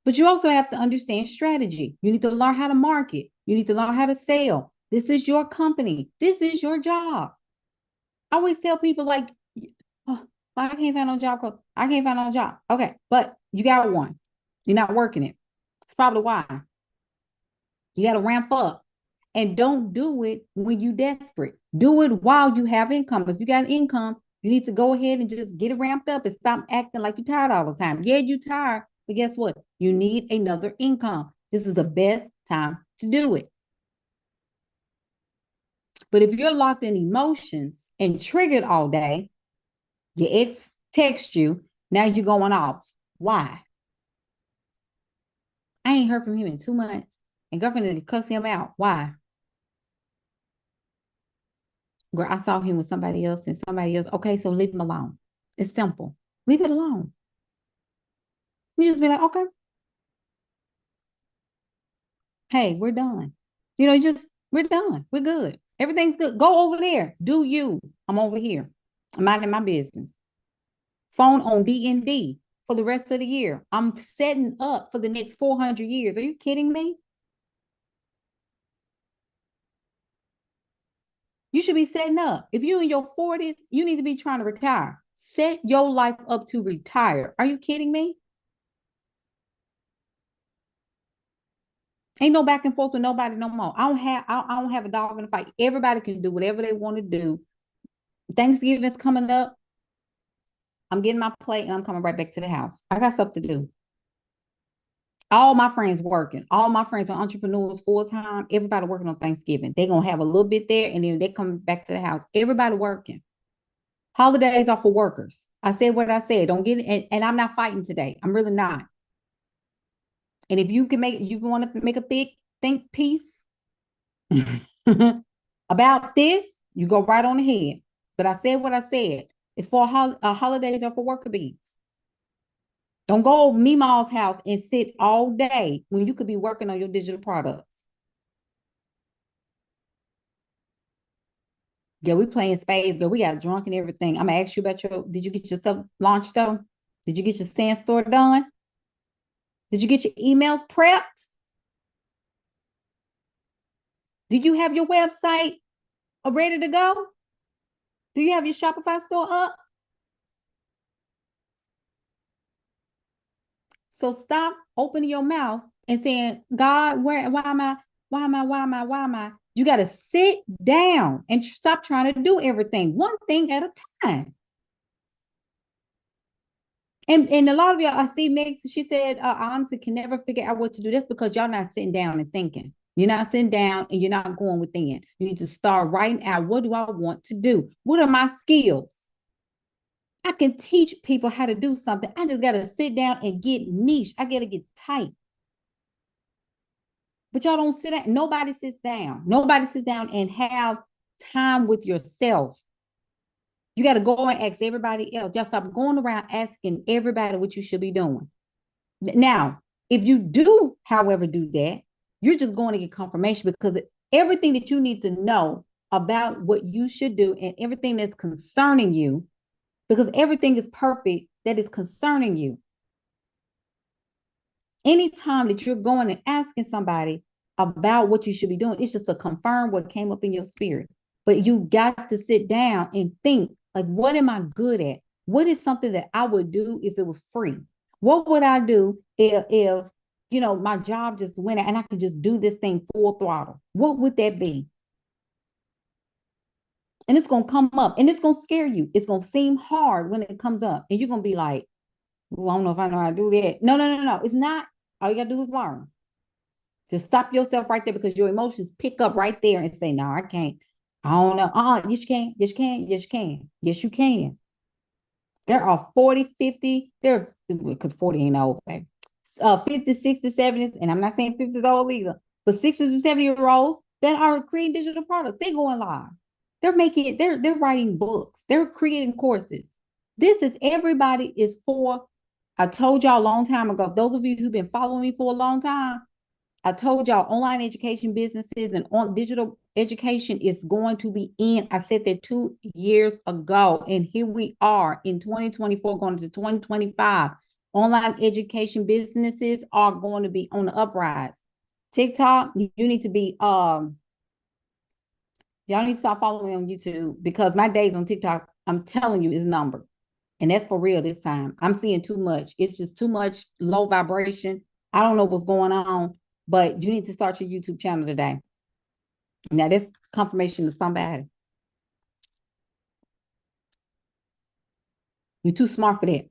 But you also have to understand strategy. You need to learn how to market. You need to learn how to sell. This is your company. This is your job. I always tell people like, oh, I can't find no job. I can't find no job. Okay, but you got one. You're not working it. It's probably why. You got to ramp up. And don't do it when you're desperate. Do it while you have income. If you got income, you need to go ahead and just get it ramped up and stop acting like you're tired all the time. Yeah, you're tired, but guess what? You need another income. This is the best time to do it. But if you're locked in emotions and triggered all day, your ex texts you, now you're going off. Why? I ain't heard from him in 2 months. And girlfriend cuss him out. Why? Girl, I saw him with somebody else and somebody else. Okay, so leave him alone. It's simple. Leave it alone. You just be like, okay, hey, we're done. We're done. We're good. Everything's good. Go over there. Do you. I'm over here. I'm minding my business. Phone on D&D for the rest of the year. I'm setting up for the next 400 years. Are you kidding me? You should be setting up. If you're in your 40s, you need to be trying to retire. Set your life up to retire. Are you kidding me? Ain't no back and forth with nobody no more. I don't have a dog in the fight. Everybody can do whatever they want to do. Thanksgiving's coming up. I'm getting my plate and I'm coming right back to the house. I got stuff to do. All my friends working. All my friends are entrepreneurs full time. Everybody working on Thanksgiving. They're gonna have a little bit there and then they come back to the house. Everybody working. Holidays are for workers. I said what I said. Don't get it. And I'm not fighting today. I'm really not. And if you can you want to make a think piece about this, you go right on ahead. But I said what I said. It's for holidays or for worker bees. Don't go to Meemaw's house and sit all day when you could be working on your digital products. Yeah, we playing spades, but we got drunk and everything. I'm gonna ask you about did you get your stuff launched though? Did you get your stand store done? Did you get your emails prepped? Do you have your website ready to go? Do you have your Shopify store up? So stop opening your mouth and saying, God, why am I? You got to sit down and stop trying to do everything, one thing at a time. And a lot of y'all, I see Meg, she said, I honestly can never figure out what to do. That's because y'all not sitting down and thinking. You're not sitting down and you're not going within. You need to start writing out, what do I want to do? What are my skills? I can teach people how to do something. I just got to sit down and get niche. I got to get tight. But y'all don't sit down. Nobody sits down. Nobody sits down and have time with yourself. You got to go and ask everybody else. Y'all stop going around asking everybody what you should be doing. Now, if you do, however, do that, you're just going to get confirmation because everything that you need to know about what you should do and everything that's concerning you, because everything is perfect that is concerning you. Anytime that you're going and asking somebody about what you should be doing, it's just to confirm what came up in your spirit. But you got to sit down and think, like, what am I good at? What is something that I would do if it was free? What would I do if you know, my job just went out and I could just do this thing full throttle? What would that be? And it's going to come up and it's going to scare you. It's going to seem hard when it comes up. And you're going to be like, well, I don't know if I know how to do that. No. It's not. All you got to do is learn. Just stop yourself right there because your emotions pick up right there and say, no, I can't. I don't know. Yes, you can. Yes, you can. Yes, you can. Yes, you can. There are 40, 50, because 40 ain't old, baby. 50, 60, 70s, and I'm not saying 50 is old either, but 60 and 70-year-olds that are creating digital products. They're going live. They're making it, they're writing books, they're creating courses. This is everybody is for. I told y'all a long time ago, those of you who've been following me for a long time, I told y'all online education businesses and on digital education is going to be in. I said that 2 years ago, and here we are in 2024 going to 2025. Online education businesses are going to be on the uprise. TikTok, you need to be y'all need to stop following me on YouTube because my days on TikTok, I'm telling you, is numbered. And that's for real this time. I'm seeing too much. It's just too much low vibration. I don't know what's going on, but you need to start your YouTube channel today. Now, this confirmation to somebody. You're too smart for that.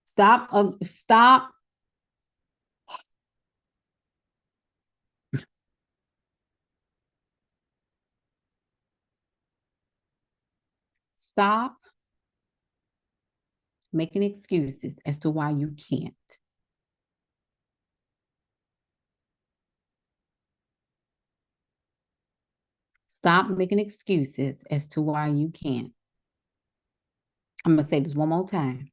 Stop. Stop making excuses as to why you can't. Stop making excuses as to why you can't. I'm going to say this one more time.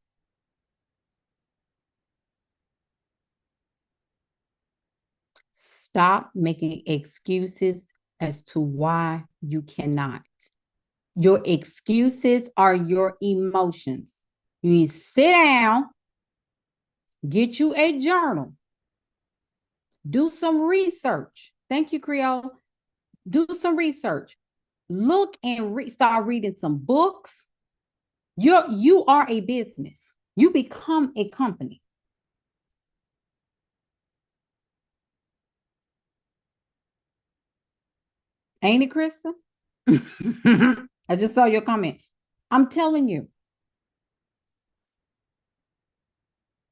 Stop making excuses as to why you cannot. Your excuses are your emotions. You need to sit down, get you a journal, do some research. Thank you, Creole. Do some research. Look and start reading some books. You are a business. You become a company. Ain't it, Krista? I just saw your comment. I'm telling you,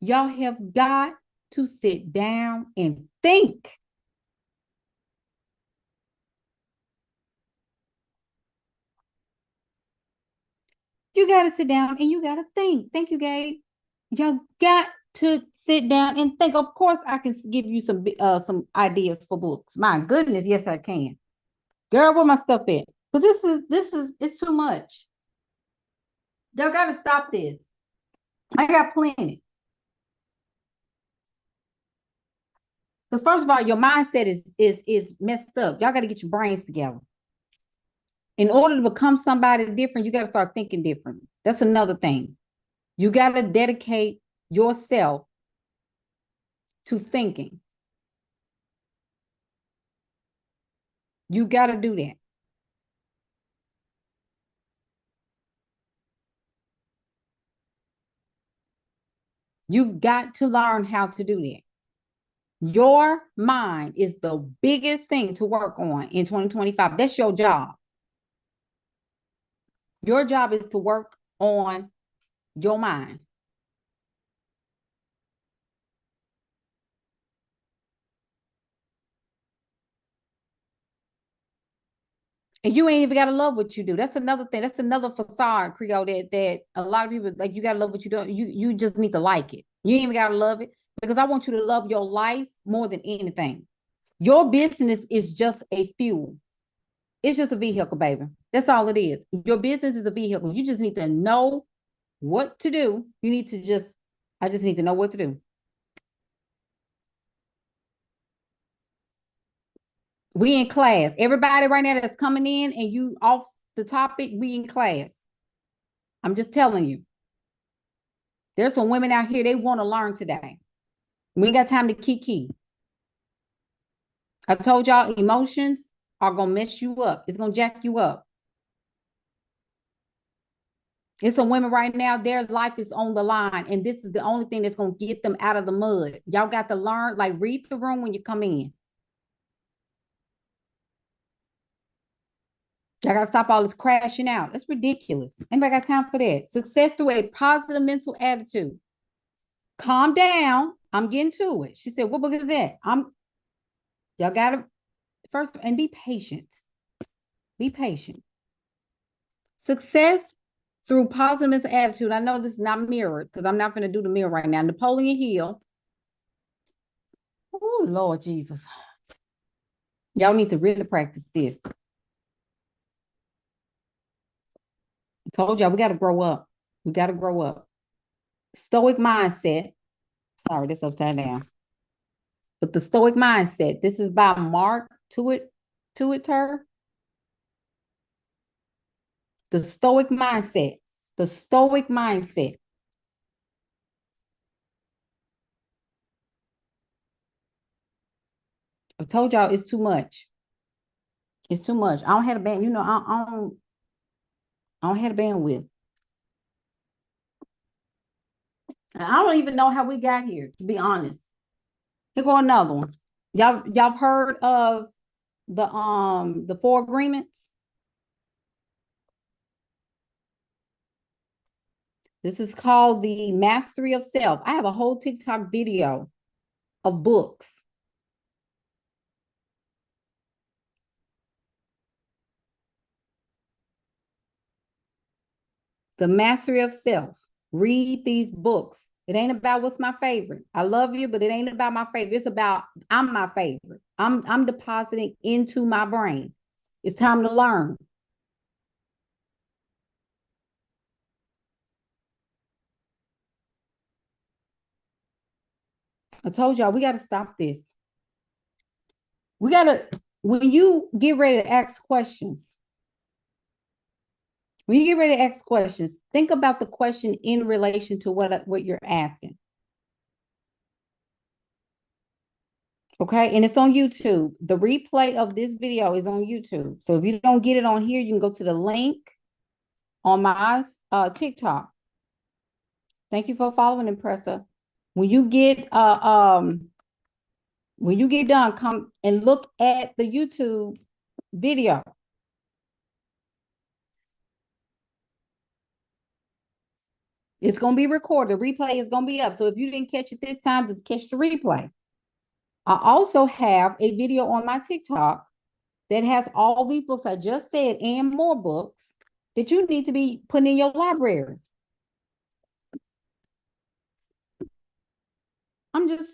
y'all have got to sit down and think. You got to sit down and you got to think. Thank you, Gabe. Y'all got to sit down and think. Of course, I can give you some ideas for books. My goodness, yes, I can. Girl, where my stuff at? Because it's too much. Y'all got to stop this. I got plenty. Because first of all, your mindset is messed up. Y'all got to get your brains together. In order to become somebody different, you got to start thinking different. That's another thing. You got to dedicate yourself to thinking. You got to do that. You've got to learn how to do that. Your mind is the biggest thing to work on in 2025. That's your job. Your job is to work on your mind. And you ain't even got to love what you do. That's another thing. That's another facade, Creole, that a lot of people, like, you got to love what you do. You just need to like it. You ain't even got to love it, because I want you to love your life more than anything. Your business is just a fuel. It's just a vehicle, baby. That's all it is. Your business is a vehicle. You just need to know what to do. I just need to know what to do. We in class. Everybody right now that's coming in and you off the topic, we in class. I'm just telling you. There's some women out here, they want to learn today. We ain't got time to kiki. I told y'all, emotions are going to mess you up. It's going to jack you up. It's some women right now, their life is on the line, and this is the only thing that's going to get them out of the mud. Y'all got to learn, like, read the room when you come in. Y'all got to stop all this crashing out. That's ridiculous. Anybody got time for that? Success through a positive mental attitude. Calm down. I'm getting to it. She said, what book is that? Y'all got to first, and be patient. Be patient. Success through positive mental attitude. I know this is not mirrored because I'm not going to do the mirror right now. Napoleon Hill. Oh, Lord Jesus. Y'all need to really practice this. I told y'all we got to grow up. We got to grow up. Stoic mindset. Sorry, that's upside down. But the Stoic mindset. This is by Mark Tuiter. The Stoic mindset. The Stoic mindset. I told y'all it's too much. It's too much. I don't have a band. You know, I don't have a bandwidth. I don't even know how we got here, to be honest. Here go another one. Y'all heard of the 4 agreements? This is called the Mastery of Self. I have a whole TikTok video of books. The Mastery of Self. Read these books. It ain't about what's my favorite. I love you, but it ain't about my favorite. It's about I'm my favorite. I'm depositing into my brain. It's time to learn. I told y'all we got to stop this. We got to, when you get ready to ask questions, think about the question in relation to what you're asking. Okay, and it's on YouTube. The replay of this video is on YouTube. So if you don't get it on here, you can go to the link on my TikTok. Thank you for following, Impressa. When you get done, come and look at the YouTube video. It's going to be recorded. The replay is going to be up. So if you didn't catch it this time, just catch the replay. I also have a video on my TikTok that has all these books I just said and more books that you need to be putting in your library. I'm just,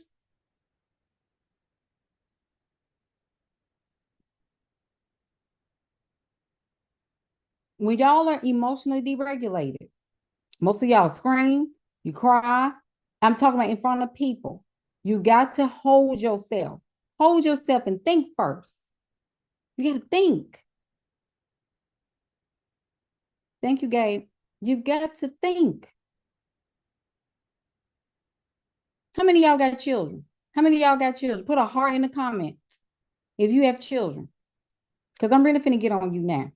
when y'all are emotionally deregulated, most of y'all scream, you cry. I'm talking about in front of people. You got to hold yourself. Hold yourself and think first. You got to think. Thank you, Gabe. You've got to think. How many of y'all got children? How many of y'all got children? Put a heart in the comments if you have children. Because I'm really finna get on you now.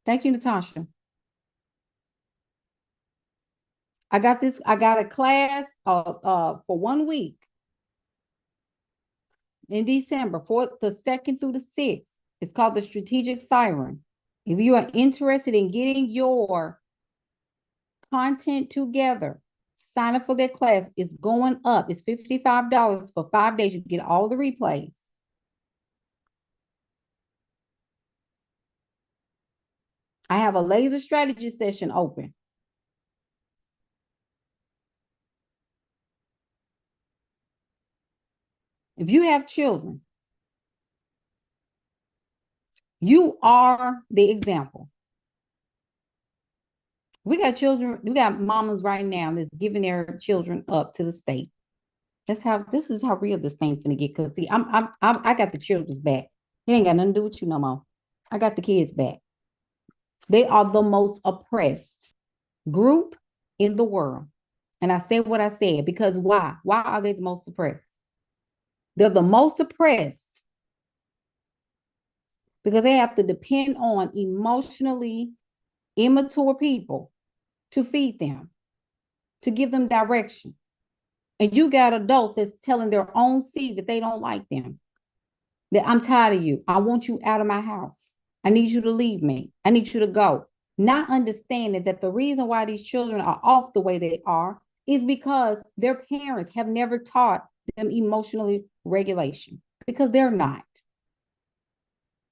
Thank you, Natasha. I got a class for 1 week in December, for the 2nd through the 6th. It's called the Strategic Siren. If you are interested in getting your content together, sign up for that class. It's going up. It's $55 for 5 days. You get all the replays. I have a laser strategy session open. If you have children, you are the example. We got children, we got mamas right now that's giving their children up to the state. This is how real this thing's gonna get. Cause see, I got the children's back. It ain't got nothing to do with you no more. I got the kids back. They are the most oppressed group in the world. And I said what I said because why? Why are they the most oppressed? They're the most oppressed because they have to depend on emotionally immature people to feed them, to give them direction. And you got adults that's telling their own seed that they don't like them, that I'm tired of you. I want you out of my house. I need you to leave me. I need you to go. Not understanding that the reason why these children are off the way they are is because their parents have never taught them emotionally regulation, because they're not.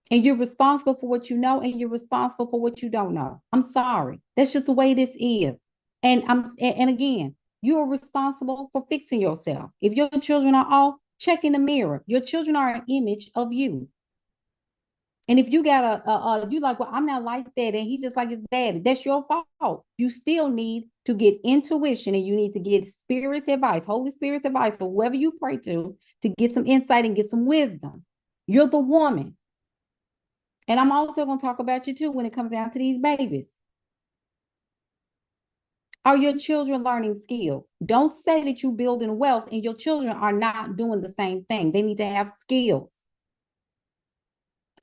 And you're responsible for what you know, and you're responsible for what you don't know. I'm sorry. That's just the way this is. And again, you are responsible for fixing yourself. If your children are off, check in the mirror. Your children are an image of you. And if you got you like, well, I'm not like that, and he's just like his daddy, that's your fault. You still need to get intuition, and you need to get Spirit's advice, Holy Spirit's advice, for whoever you pray to get some insight and get some wisdom. You're the woman. And I'm also going to talk about you too when it comes down to these babies. Are your children learning skills? Don't say that you're building wealth and your children are not doing the same thing. They need to have skills.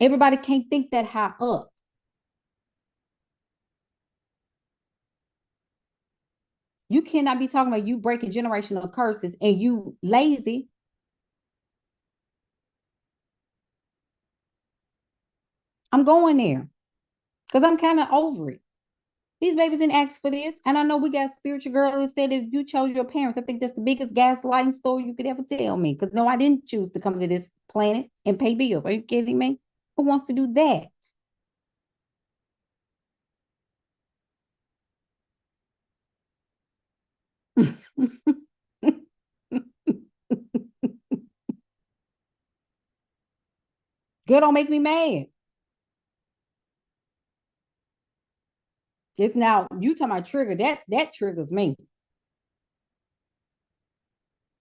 Everybody can't think that high up. You cannot be talking about you breaking generational curses and you lazy. I'm going there because I'm kind of over it. These babies didn't ask for this. And I know we got spiritual girl that said if you chose your parents, I think that's the biggest gaslighting story you could ever tell me. Because no, I didn't choose to come to this planet and pay bills. Are you kidding me? Who wants to do that? Girl, don't make me mad. It's now you talking about trigger. That triggers me.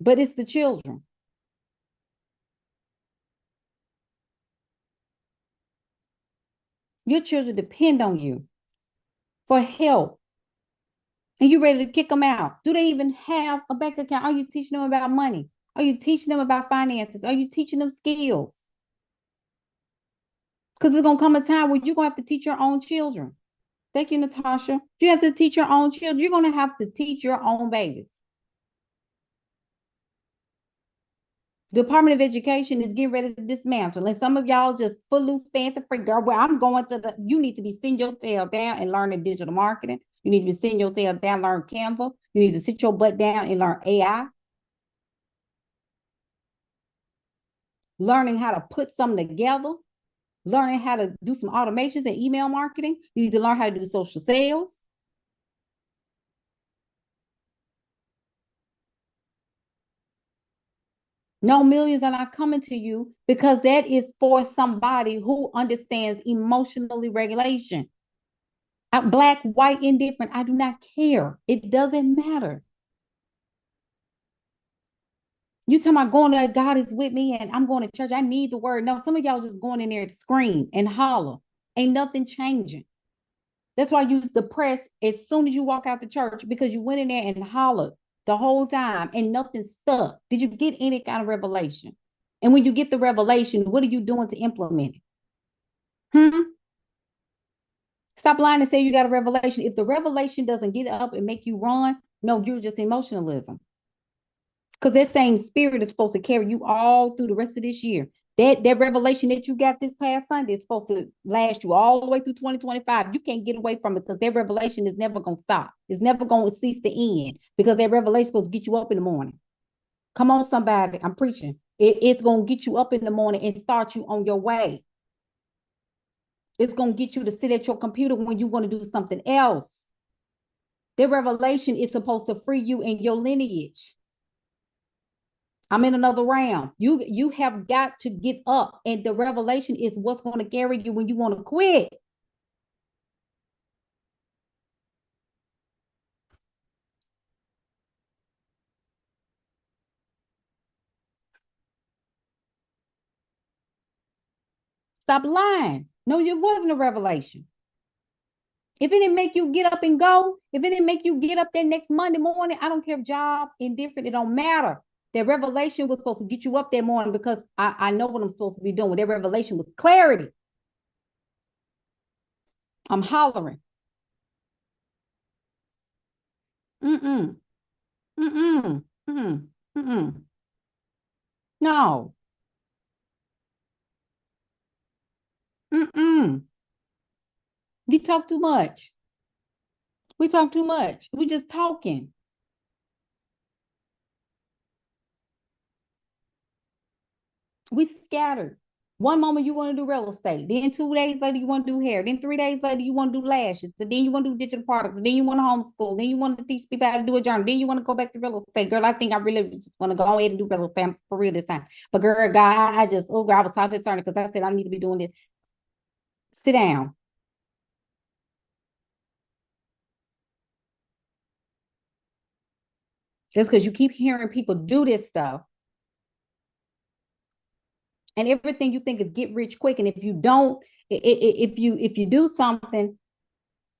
But it's the children. Your children depend on you for help. And you ready to kick them out. Do they even have a bank account? Are you teaching them about money? Are you teaching them about finances? Are you teaching them skills? Because it's going to come a time where you're going to have to teach your own children. Thank you, Natasha. You have to teach your own children. You're going to have to teach your own babies. The Department of Education is getting ready to dismantle. And some of y'all just footloose, fancy free girl. Well, I'm going to you need to be sitting your tail down and learning digital marketing. You need to be sitting your tail down, learn Canva. You need to sit your butt down and learn AI. Learning how to put something together. Learning how to do some automations and email marketing. You need to learn how to do social sales. No, millions are not coming to you because that is for somebody who understands emotionally regulation. Black, white, indifferent, I do not care. It doesn't matter. You talking about going to God is with me and I'm going to church. I need the word. No, some of y'all just going in there to scream and holler. Ain't nothing changing. That's why you depressed as soon as you walk out the church because you went in there and hollered the whole time and nothing stuck. Did you get any kind of revelation? And when you get the revelation, what are you doing to implement it? Stop lying and say you got a revelation. If the revelation doesn't get up and make you run, no, you're just emotionalism. Because that same spirit is supposed to carry you all through the rest of this year. That revelation that you got this past Sunday is supposed to last you all the way through 2025. You can't get away from it because that revelation is never going to stop. It's never going to cease to end because that revelation is supposed to get you up in the morning. Come on, somebody. I'm preaching. It's going to get you up in the morning and start you on your way. It's going to get you to sit at your computer when you want to do something else. The revelation is supposed to free you in your lineage. I'm in another round. You have got to get up, and the revelation is what's going to carry you when you want to quit. Stop lying. No, it wasn't a revelation. If it didn't make you get up and go, if it didn't make you get up that next Monday morning, I don't care if job, indifferent, it don't matter. That revelation was supposed to get you up that morning because I know what I'm supposed to be doing. That revelation was clarity. I'm hollering. Mm-mm. Mm-mm. Mm-mm. Mm-mm. No. Mm-mm. We talk too much. We talk too much. We just talking. We scattered. One moment you want to do real estate, then 2 days later you want to do hair, then 3 days later you want to do lashes, and then you want to do digital products, and then you want to homeschool, then you want to teach people how to do a journal, then you want to go back to real estate. Girl, I think I really just want to go ahead and do real estate for real this time. But girl, God, I just, oh girl, I was talking to attorney because I said I need to be doing this. Sit down. Just because you keep hearing people do this stuff and everything you think is get rich quick. And if you don't, if you do something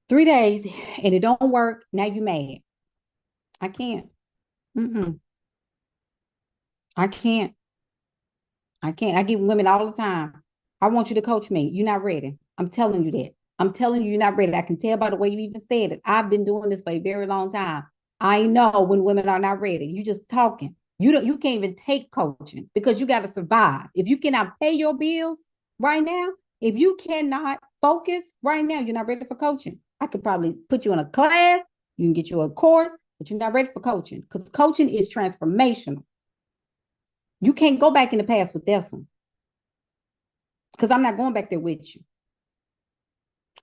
3 days and it don't work, now you mad. I can't. Mm-mm. I can't. I can't. I give women all the time. I want you to coach me. You're not ready. I'm telling you that. I'm telling you, you're not ready. I can tell by the way you even said it. I've been doing this for a very long time. I know when women are not ready. You just talking. You can't even take coaching because you got to survive. If you cannot pay your bills right now, if you cannot focus right now, you're not ready for coaching. I could probably put you in a class, you can get you a course, but you're not ready for coaching because coaching is transformational. You can't go back in the past with this one because I'm not going back there with you.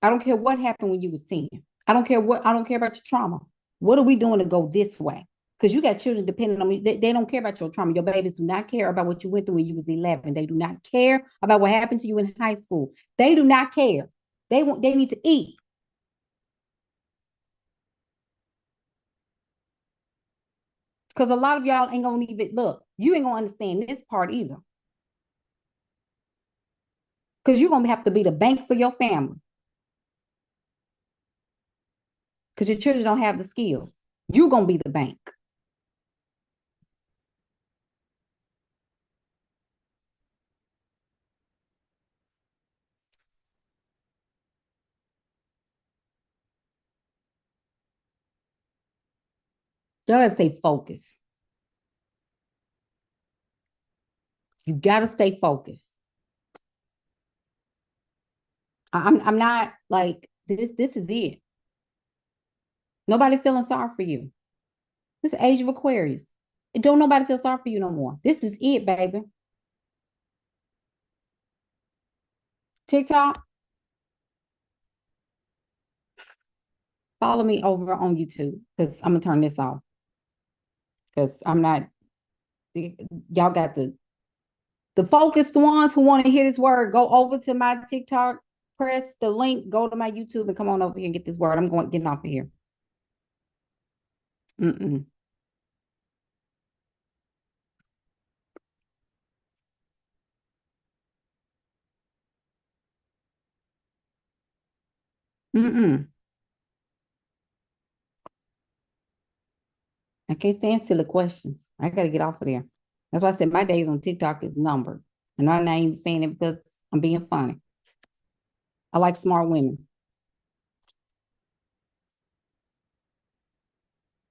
I don't care what happened when you was 10. I don't care about your trauma. What are we doing to go this way? Because you got children depending on me. They don't care about your trauma. Your babies do not care about what you went through when you was 11. They do not care about what happened to you in high school. They do not care. They need to eat. Because a lot of y'all ain't gonna even look, you ain't gonna understand this part either. Because you're gonna have to be the bank for your family. Because your children don't have the skills. You're gonna be the bank. You gotta stay focused. You got to stay focused. I'm not like this is it. Nobody feeling sorry for you. This is Age of Aquarius. Don't nobody feel sorry for you no more. This is it, baby. TikTok, follow me over on YouTube because I'm gonna turn this off. Because I'm not, y'all got the focused ones who want to hear this word, go over to my TikTok, press the link, go to my YouTube, and come on over here and get this word. I'm getting off of here. Mm-mm. Mm-mm. I can't stand silly questions. I got to get off of there. That's why I said my days on TikTok is numbered. And I'm not even saying it because I'm being funny. I like smart women.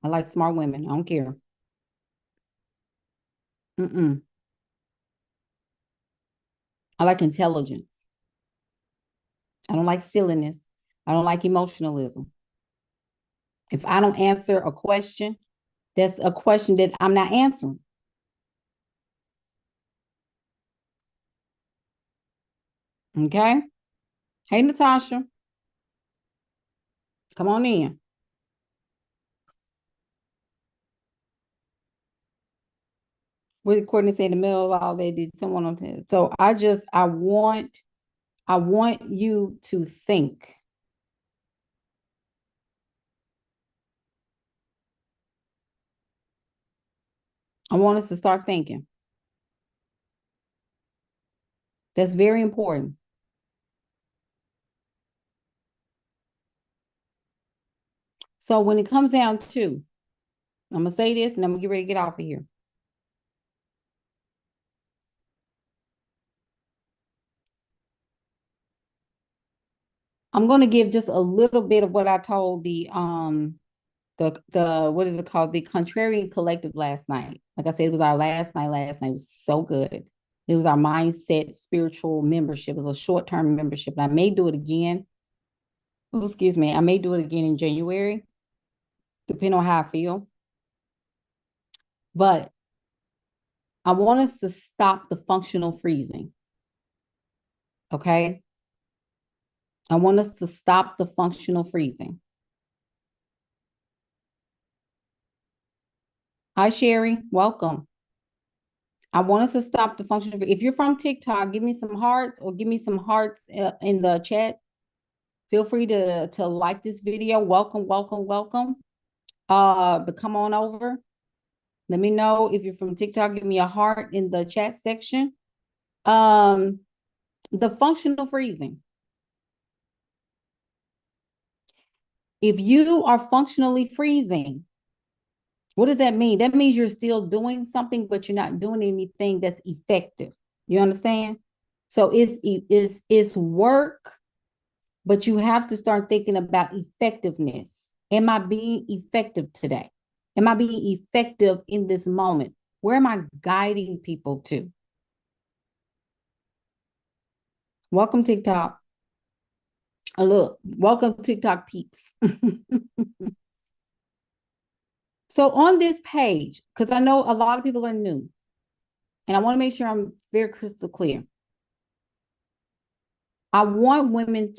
I like smart women. I don't care. Mm-mm. I like intelligence. I don't like silliness. I don't like emotionalism. If I don't answer a question, that's a question that I'm not answering. Okay. Hey, Natasha, come on in. What did Courtney say in the middle of all that? Did someone on ten? So I want you to think. I want us to start thinking. That's very important. So when it comes down to, I'm gonna say this and I'm gonna get ready to get off of here. I'm gonna give just a little bit of what I told the what is it called? The Contrarian Collective last night. Like I said, it was our last night. Last night was so good. It was our mindset spiritual membership. It was a short-term membership. And I may do it again. Oh, excuse me. I may do it again in January, depending on how I feel. But I want us to stop the functional freezing. Okay. I want us to stop the functional freezing. Hi, Sherry. Welcome. I want us to stop the functional. If you're from TikTok, give me some hearts or give me some hearts in the chat. Feel free to like this video. Welcome, welcome, welcome. But come on over. Let me know if you're from TikTok. Give me a heart in the chat section. The functional freezing. If you are functionally freezing, what does that mean? That means you're still doing something, but you're not doing anything that's effective. You understand? So it's work, but you have to start thinking about effectiveness. Am I being effective today? Am I being effective in this moment? Where am I guiding people to? Welcome, TikTok. Oh, look, welcome, TikTok peeps. So on this page, because I know a lot of people are new, and I want to make sure I'm very crystal clear. I want women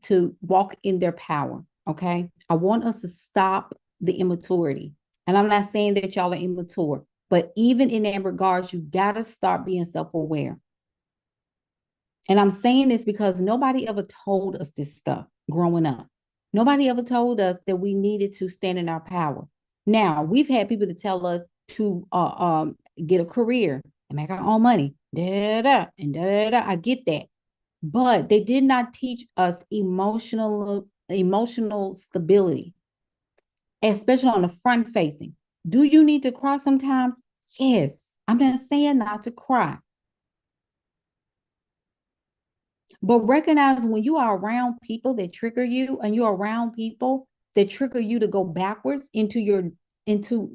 to walk in their power, okay? I want us to stop the immaturity. And I'm not saying that y'all are immature, but even in that regards, you got to start being self-aware. And I'm saying this because nobody ever told us this stuff growing up. Nobody ever told us that we needed to stand in our power. Now, we've had people to tell us to get a career and make our own money. Da, da, and da, da. I get that. But they did not teach us emotional stability, especially on the front facing. Do you need to cry sometimes? Yes. I'm not saying not to cry. But recognize when you are around people that trigger you and you're around people that trigger you to go backwards into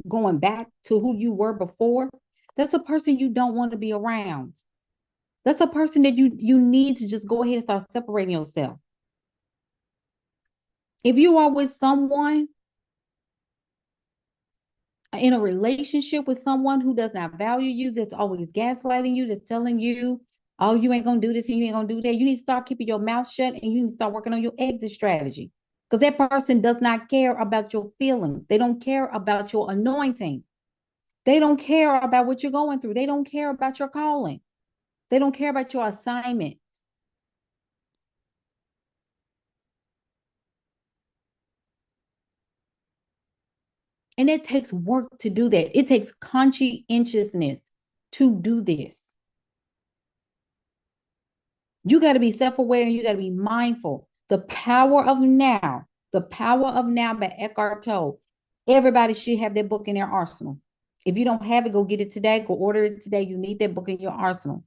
going back to who you were before, that's a person you don't want to be around. That's a person that you need to just go ahead and start separating yourself. If you are with someone in a relationship with someone who does not value you, that's always gaslighting you, that's telling you, oh, you ain't gonna do this and you ain't gonna do that, you need to start keeping your mouth shut and you need to start working on your exit strategy. Because that person does not care about your feelings. They don't care about your anointing. They don't care about what you're going through. They don't care about your calling. They don't care about your assignment. And it takes work to do that. It takes conscientiousness to do this. You got to be self-aware and you got to be mindful. The power of now, the power of now by Eckhart Tolle. Everybody should have that book in their arsenal. If you don't have it, go get it today. Go order it today. You need that book in your arsenal.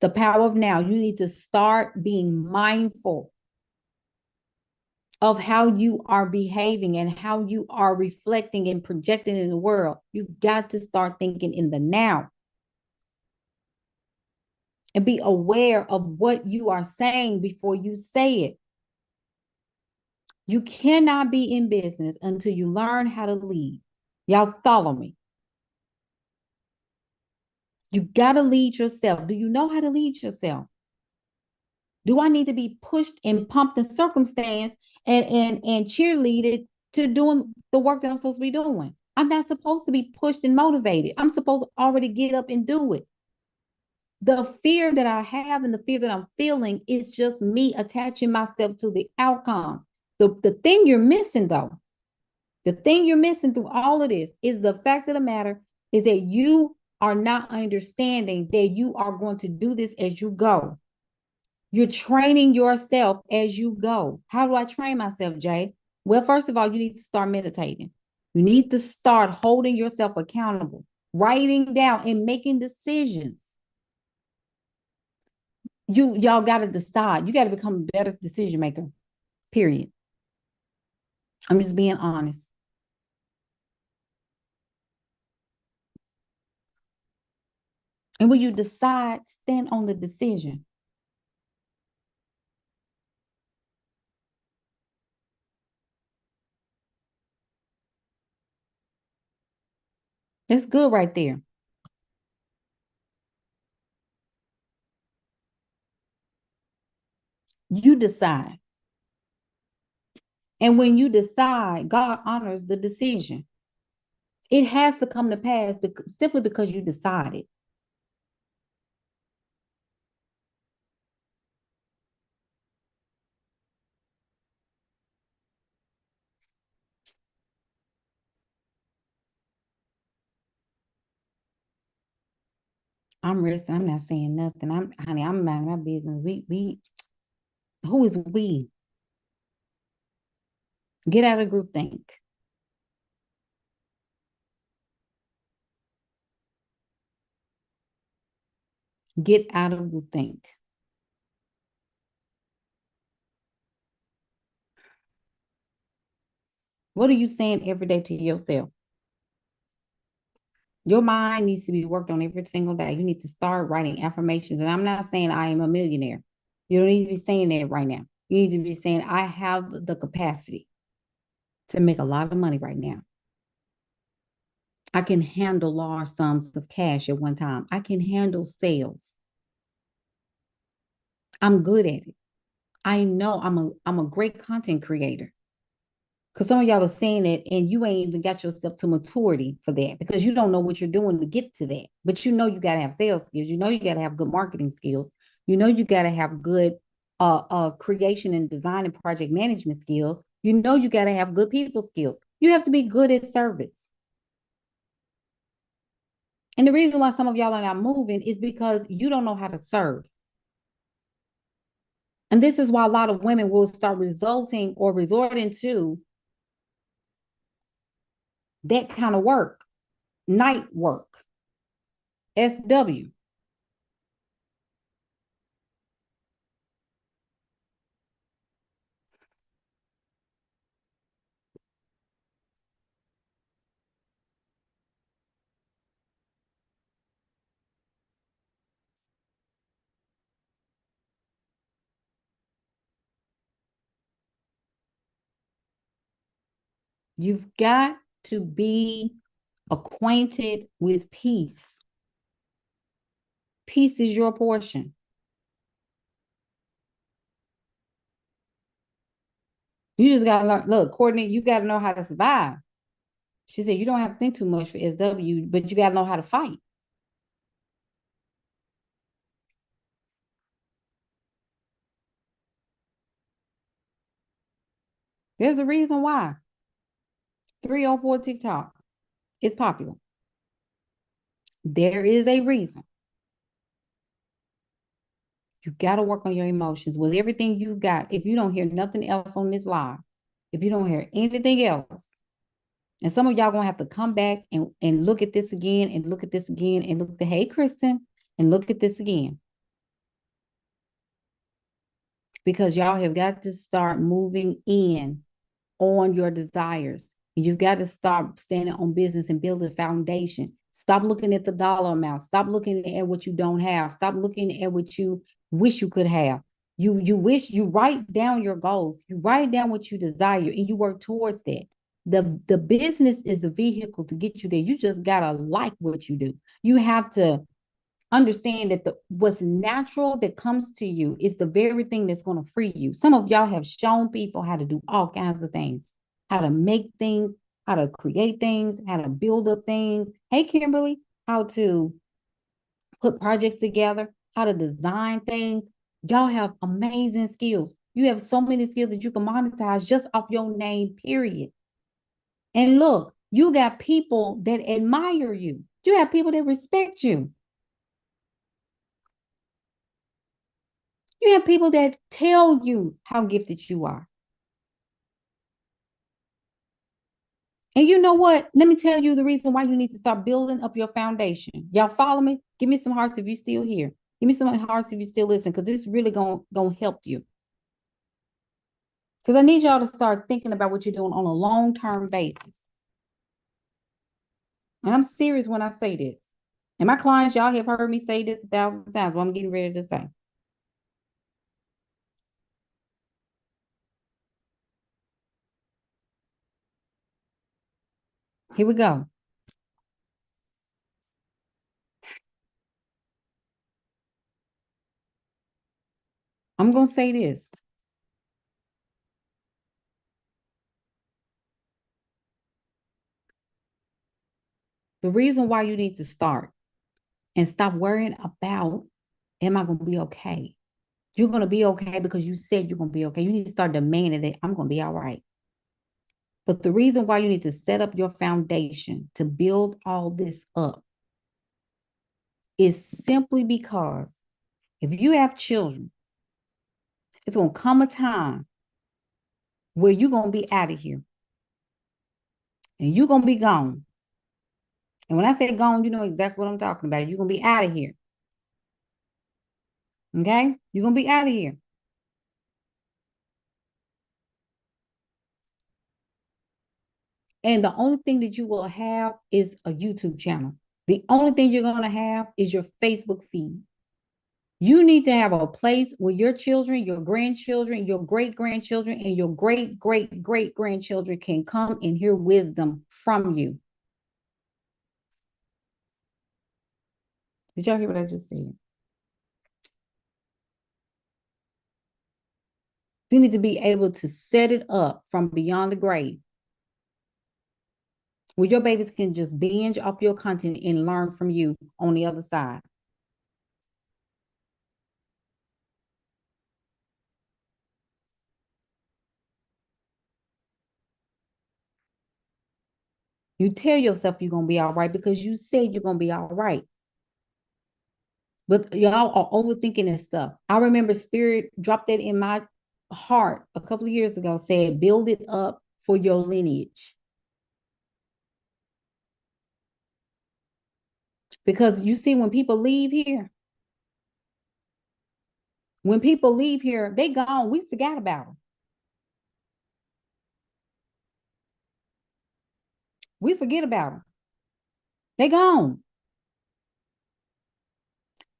The power of now. You need to start being mindful of how you are behaving and how you are reflecting and projecting in the world. You got to start thinking in the now and be aware of what you are saying before you say it. You cannot be in business until you learn how to lead. Y'all follow me. You got to lead yourself. Do you know how to lead yourself? Do I need to be pushed and pumped in circumstance and cheerleaded to doing the work that I'm supposed to be doing? I'm not supposed to be pushed and motivated. I'm supposed to already get up and do it. The fear that I have and the fear that I'm feeling is just me attaching myself to the outcome. The thing you're missing, though, the thing you're missing through all of this is the fact of the matter is that you are not understanding that you are going to do this as you go. You're training yourself as you go. How do I train myself, Jay? Well, first of all, you need to start meditating. You need to start holding yourself accountable, writing down and making decisions. Y'all got to decide. You got to become a better decision maker, period. I'm just being honest. And when you decide, stand on the decision. It's good right there. You decide. And when you decide, God honors the decision. It has to come to pass simply because you decided. I'm resting. I'm not saying nothing. I'm minding my business. Who is we? Get out of group think. Get out of group think. What are you saying every day to yourself? Your mind needs to be worked on every single day. You need to start writing affirmations. And I'm not saying I am a millionaire. You don't need to be saying that right now. You need to be saying, I have the capacity to make a lot of money right now. I can handle large sums of cash at one time. I can handle sales. I'm good at it. I know I'm a great content creator. Because some of y'all are saying it and you ain't even got yourself to maturity for that because you don't know what you're doing to get to that. But you know you got to have sales skills. You know you got to have good marketing skills. You know you got to have good creation and design and project management skills. You know you got to have good people skills. You have to be good at service. And the reason why some of y'all are not moving is because you don't know how to serve. And this is why a lot of women will start resulting or resorting to that kind of work, night work, SW. You've got to be acquainted with peace. Peace is your portion. You just got to learn. Look, Courtney, you got to know how to survive. She said, you don't have to think too much for SW, but you got to know how to fight. There's a reason why 304 TikTok is popular. There is a reason. You got to work on your emotions with everything you got. If you don't hear nothing else on this live, if you don't hear anything else, and some of y'all gonna have to come back and look at this again and look at this again and look at the, hey, Kristen, and look at this again. Because y'all have got to start moving in on your desires. You've got to start standing on business and build a foundation. Stop looking at the dollar amount. Stop looking at what you don't have. Stop looking at what you wish you could have. You write down your goals. You write down what you desire and you work towards that. The business is the vehicle to get you there. You just gotta like what you do. You have to understand that what's natural that comes to you is the very thing that's going to free you. Some of y'all have shown people how to do all kinds of things, how to make things, how to create things, how to build up things. Hey, Kimberly, how to put projects together, how to design things. Y'all have amazing skills. You have so many skills that you can monetize just off your name, period. And look, you got people that admire you. You have people that respect you. You have people that tell you how gifted you are. And you know what? Let me tell you the reason why you need to start building up your foundation. Y'all follow me? Give me some hearts if you're still here. Give me some hearts if you still listen, because this is really gonna help you. Because I need y'all to start thinking about what you're doing on a long-term basis. And I'm serious when I say this. And my clients, y'all have heard me say this 1,000 times, what I'm getting ready to say. Here we go. I'm going to say this. The reason why you need to start and stop worrying about, am I going to be okay? You're going to be okay because you said you're going to be okay. You need to start demanding that I'm going to be all right. But the reason why you need to set up your foundation to build all this up is simply because if you have children, it's going to come a time where you're going to be out of here and you're going to be gone. And when I say gone, you know exactly what I'm talking about. You're going to be out of here. Okay? You're going to be out of here. And the only thing that you will have is a YouTube channel. The only thing you're going to have is your Facebook feed. You need to have a place where your children, your grandchildren, your great-grandchildren, and your great-great-great-grandchildren can come and hear wisdom from you. Did y'all hear what I just said? You need to be able to set it up from beyond the grave, where your babies can just binge off your content and learn from you on the other side. You tell yourself you're going to be all right because you said you're going to be all right. But y'all are overthinking this stuff. I remember Spirit dropped that in my heart a couple of years ago, said, build it up for your lineage. Because you see, when people leave here, they gone. We forgot about them. We forget about them. They gone.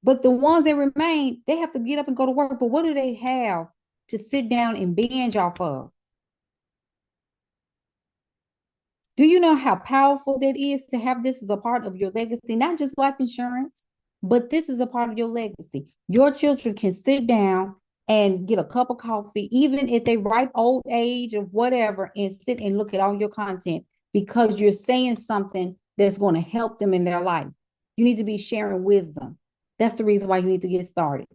But the ones that remain, they have to get up and go to work. But what do they have to sit down and binge off of? Do you know how powerful that is to have this as a part of your legacy? Not just life insurance, but this is a part of your legacy. Your children can sit down and get a cup of coffee, even at their ripe old age or whatever, and sit and look at all your content because you're saying something that's going to help them in their life. You need to be sharing wisdom. That's the reason why you need to get started.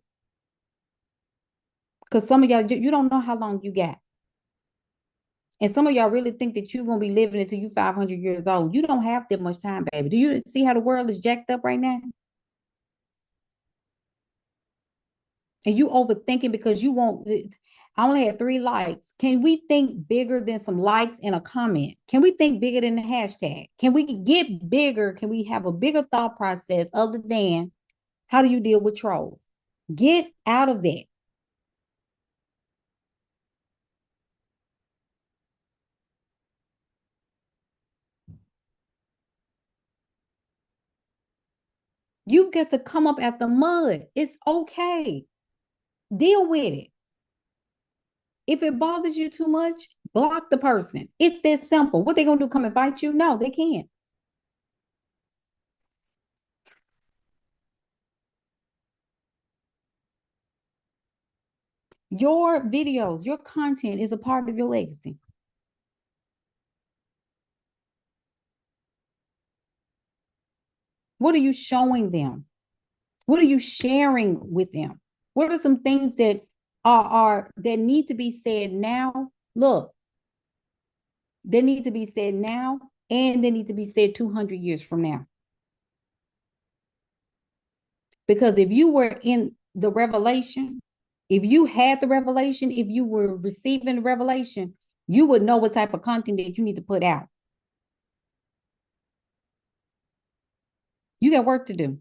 Because some of y'all, you don't know how long you got. And some of y'all really think that you're going to be living until you're 500 years old. You don't have that much time, baby. Do you see how the world is jacked up right now? And you overthinking because you want, I only had 3 likes. Can we think bigger than some likes and a comment? Can we think bigger than the hashtag? Can we get bigger? Can we have a bigger thought process other than how do you deal with trolls? Get out of that. You get to come up at the mud. It's okay. Deal with it. If it bothers you too much, block the person. It's that simple. What they gonna do? Come and fight you? No, they can't. Your videos, your content is a part of your legacy. What are you showing them? What are you sharing with them? What are some things that are that need to be said now? Look, they need to be said now, and they need to be said 200 years from now. Because if you were in the revelation, if you had the revelation, if you were receiving the revelation, you would know what type of content that you need to put out. You got work to do.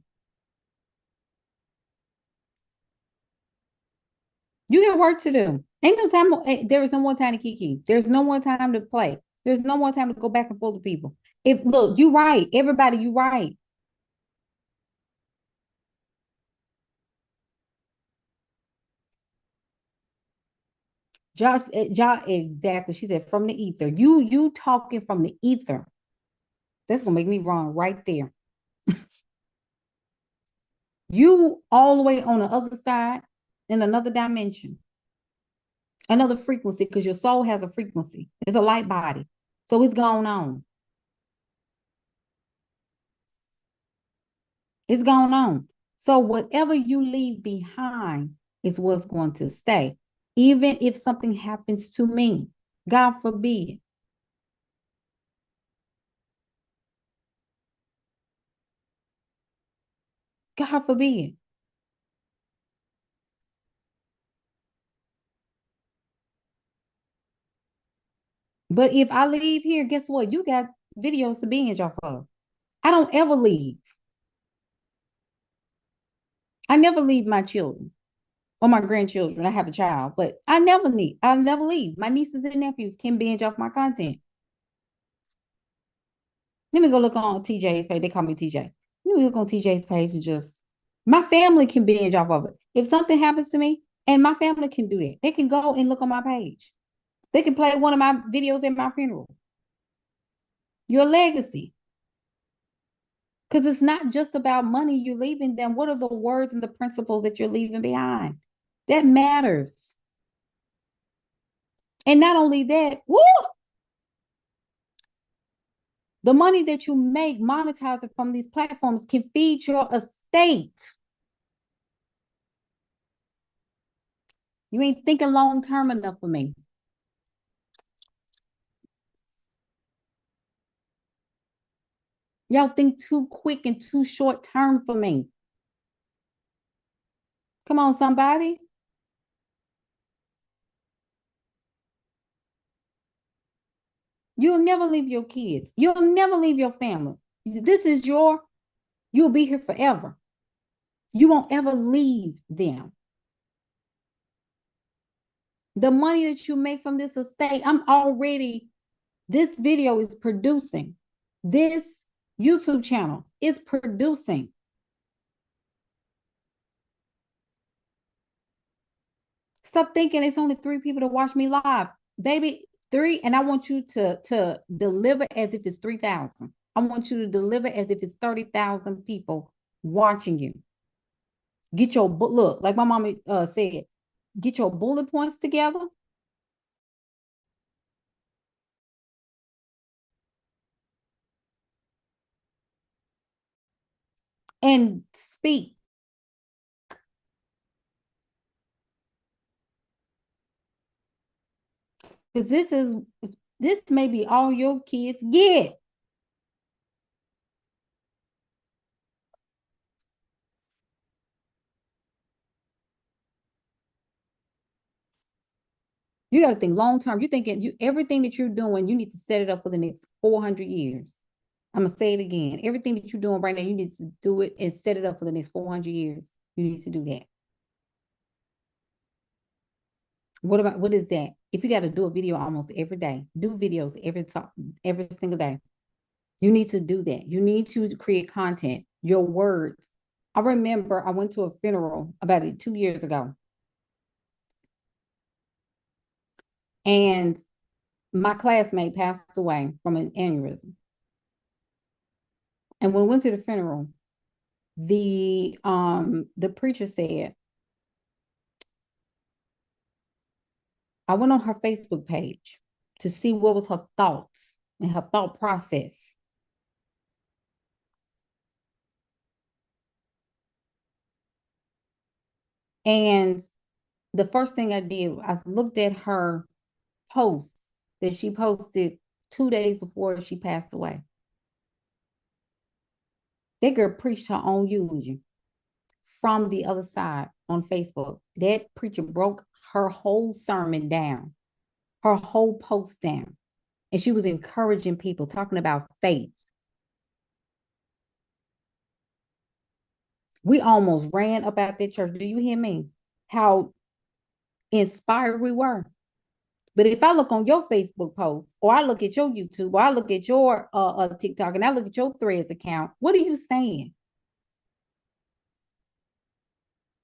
You got work to do. Ain't no time. There is no more time to kiki. There's no more time to play. There's no more time to go back and forth with people. If look, you right. Everybody, you right. Josh, exactly. She said from the ether. You talking from the ether. That's gonna make me wrong right there. You all the way on the other side in another dimension, another frequency, because your soul has a frequency. It's a light body. So it's going on. It's going on. So whatever you leave behind is what's going to stay. Even if something happens to me, God forbid. God forbid. But if I leave here, guess what? You got videos to binge off of. I don't ever leave. I never leave my children or my grandchildren. I have a child, but I'll never leave. My nieces and nephews can binge off my content. Let me go look on TJ's page. They call me TJ. Let me look on TJ's page and just my family can binge off of it. If something happens to me, and my family can do that, they can go and look on my page. They can play one of my videos at my funeral. Your legacy. Because it's not just about money you're leaving them. What are the words and the principles that you're leaving behind? That matters. And not only that, woo, the money that you make monetizing from these platforms can feed your estate. You ain't thinking long term enough for me. Y'all think too quick and too short term for me. Come on, somebody. You'll never leave your kids. You'll never leave your family. This is you'll be here forever. You won't ever leave them. The money that you make from this estate, this video is producing. This YouTube channel is producing. Stop thinking it's only 3 people to watch me live. Baby, Three, and I want you to deliver as if it's 3,000. I want you to deliver as if it's 30,000 people watching you. Get your look, like my mama said, get your bullet points together and speak. Because this may be all your kids get. You got to think long term. You're thinking everything that you're doing, you need to set it up for the next 400 years. I'm gonna say it again. Everything that you're doing right now, you need to do it and set it up for the next 400 years. You need to do that. What is that? If you got to do a video almost every day, do videos every single day. You need to do that. You need to create content, your words. I remember I went to a funeral about 2 years ago, and my classmate passed away from an aneurysm. And when we went to the funeral, the preacher said, I went on her Facebook page to see what was her thoughts and her thought process. And the first thing I did, I looked at her post that she posted 2 days before she passed away. That girl preached her own eulogy from the other side on Facebook. That preacher broke her whole sermon down, her whole post down. And she was encouraging people, talking about faith. We almost ran up out that church. Do you hear me? How inspired we were. But if I look on your Facebook post, or I look at your YouTube, or I look at your TikTok, and I look at your Threads account, what are you saying?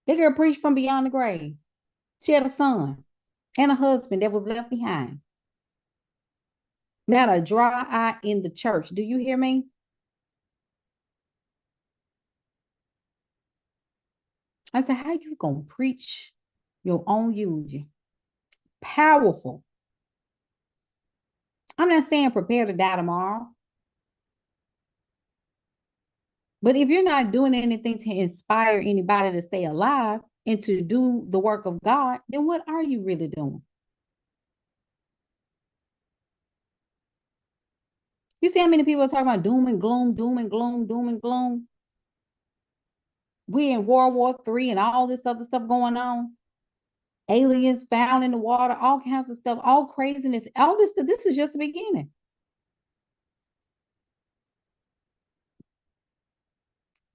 That girl preached from beyond the grave. She had a son and a husband that was left behind. Not a dry eye in the church. Do you hear me? I said, how you gonna preach your own eulogy? Powerful. I'm not saying prepare to die tomorrow. But if you're not doing anything to inspire anybody to stay alive and to do the work of God, then what are you really doing? You see how many people are talking about doom and gloom, doom and gloom, doom and gloom? We in World War III and all this other stuff going on. Aliens found in the water, all kinds of stuff, all craziness. All this is just the beginning.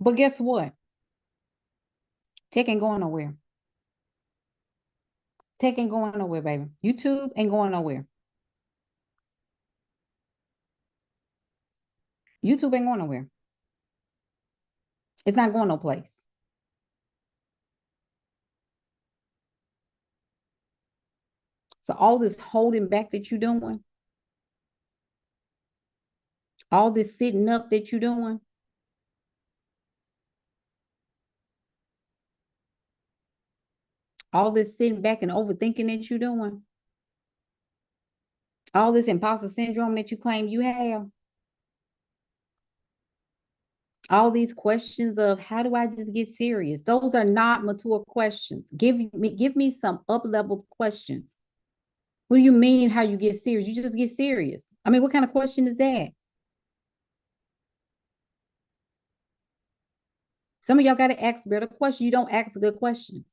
But guess what? Tech ain't going nowhere. Tech ain't going nowhere, baby. YouTube ain't going nowhere. YouTube ain't going nowhere. It's not going no place. So all this holding back that you're doing, all this sitting up that you're doing, all this sitting back and overthinking that you're doing, all this imposter syndrome that you claim you have, all these questions of how do I just get serious? Those are not mature questions. Give me some up-leveled questions. What do you mean how you get serious? You just get serious. I mean, what kind of question is that? Some of y'all got to ask better questions. You don't ask good questions.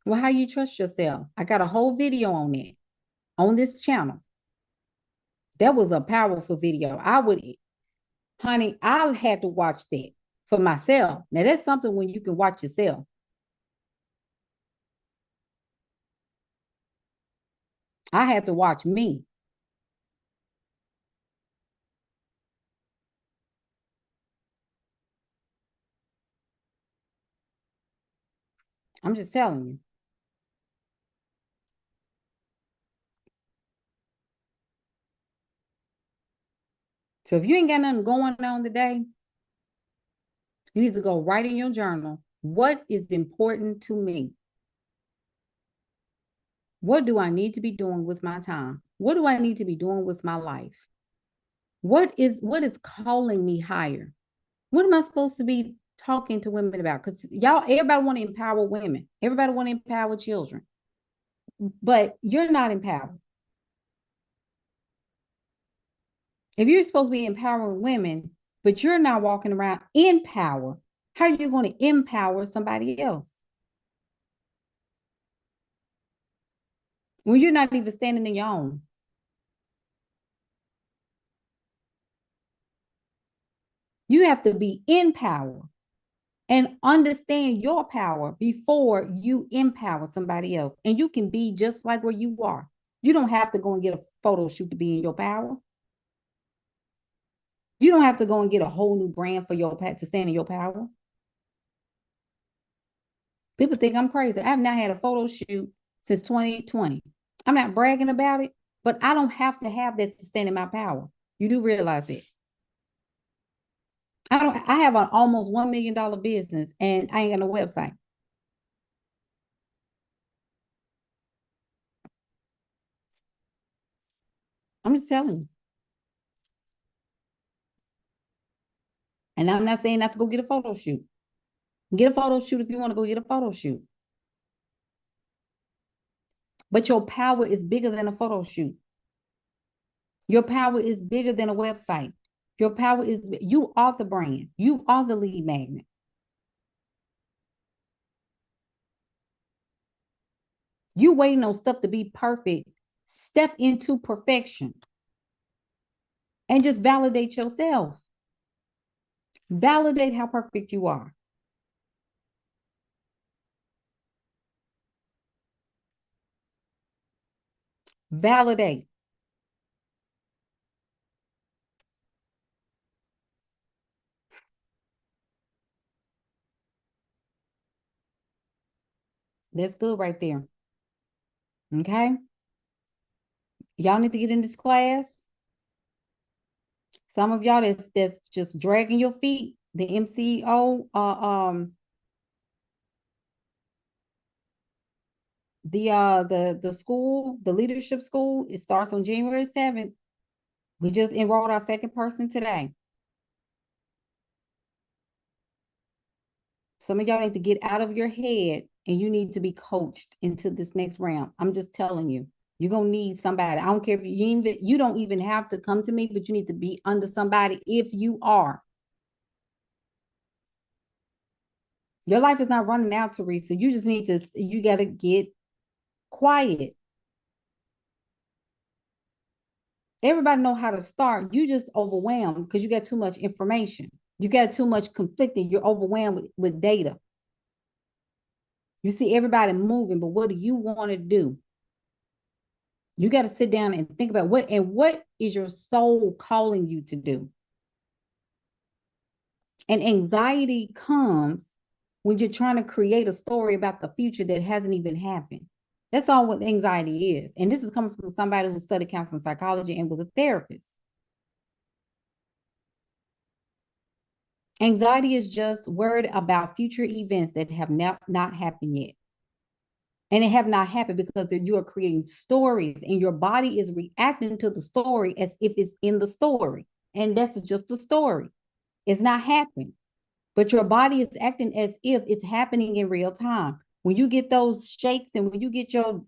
Well, how you trust yourself? I got a whole video on that on this channel. That was a powerful video. Honey, I had to watch that for myself. Now, that's something when you can watch yourself. I had to watch me. I'm just telling you. So if you ain't got nothing going on today, you need to go write in your journal, what is important to me? What do I need to be doing with my time? What do I need to be doing with my life? What is calling me higher? What am I supposed to be talking to women about? Because everybody want to empower women. Everybody want to empower children. But you're not empowered. If you're supposed to be empowering women, but you're not walking around in power, how are you going to empower somebody else? When you're not even standing in your own. You have to be in power and understand your power before you empower somebody else. And you can be just like where you are. You don't have to go and get a photo shoot to be in your power. You don't have to go and get a whole new brand for your to stand in your power. People think I'm crazy. I've not had a photo shoot since 2020. I'm not bragging about it, but I don't have to have that to stand in my power. You do realize it. I have an almost $1 million business and I ain't got no website. I'm just telling you. And I'm not saying not to go get a photo shoot. Get a photo shoot if you want to go get a photo shoot. But your power is bigger than a photo shoot. Your power is bigger than a website. Your power is, you are the brand. You are the lead magnet. You waiting on stuff to be perfect. Step into perfection and just validate yourself. Validate how perfect you are. Validate. That's good right there. Okay. Y'all need to get in this class. Some of y'all that's just dragging your feet. The MCO, the school, the leadership school, it starts on January 7th. We just enrolled our second person today. Some of y'all need to get out of your head and you need to be coached into this next round. I'm just telling you, you're gonna need somebody. I don't care if you don't even have to come to me, but you need to be under somebody if you are. Your life is not running out, Teresa. You just need to, you got to get quiet. Everybody know how to start. You just overwhelmed because you got too much information. You got too much conflicting. You're overwhelmed with data. You see everybody moving, but what do you want to do? You got to sit down and think about what is your soul calling you to do? And anxiety comes when you're trying to create a story about the future that hasn't even happened. That's all what anxiety is. And this is coming from somebody who studied counseling psychology and was a therapist. Anxiety is just worried about future events that have not happened yet. And it have not happened because you are creating stories and your body is reacting to the story as if it's in the story. And that's just the story. It's not happening. But your body is acting as if it's happening in real time. When you get those shakes and when you get your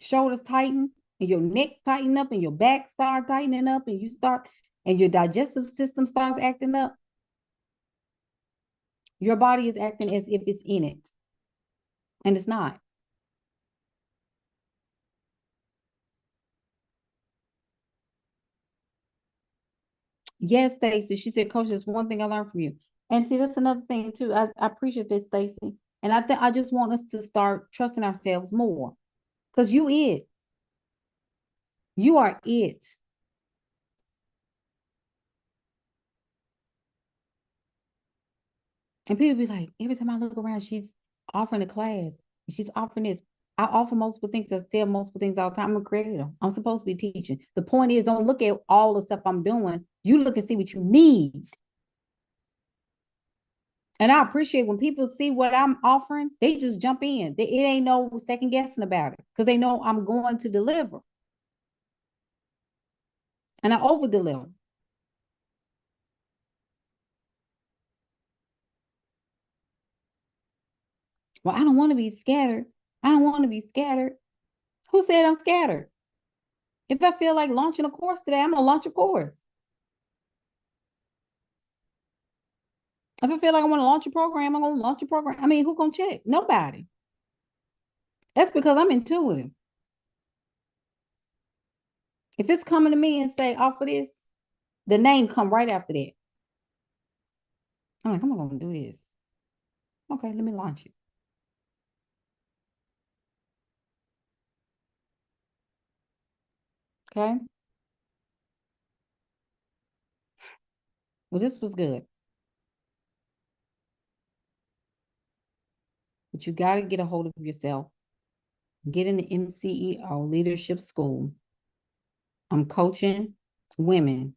shoulders tighten and your neck tighten up and your back start tightening up and your digestive system starts acting up, your body is acting as if it's in it. And it's not. Yes, Stacey. She said, Coach, there's one thing I learned from you. And see, that's another thing too. I appreciate this, Stacey. And I just want us to start trusting ourselves more. Because you it. You are it. And people be like, every time I look around, she's offering a class. She's offering this. I offer multiple things. I sell multiple things all the time. I'm a creator. I'm supposed to be teaching. The point is, don't look at all the stuff I'm doing. You look and see what you need. And I appreciate when people see what I'm offering, they just jump in. It ain't no second guessing about it because they know I'm going to deliver. And I over deliver. Well, I don't want to be scattered. I don't want to be scattered. Who said I'm scattered? If I feel like launching a course today, I'm going to launch a course. If I feel like I want to launch a program, I'm going to launch a program. I mean, who's going to check? Nobody. That's because I'm intuitive. If it's coming to me and say, offer this, the name come right after that. I'm like, I'm going to do this. Okay, let me launch it. Okay. Well, this was good. But you got to get a hold of yourself. Get in the MCEO Leadership School. I'm coaching women.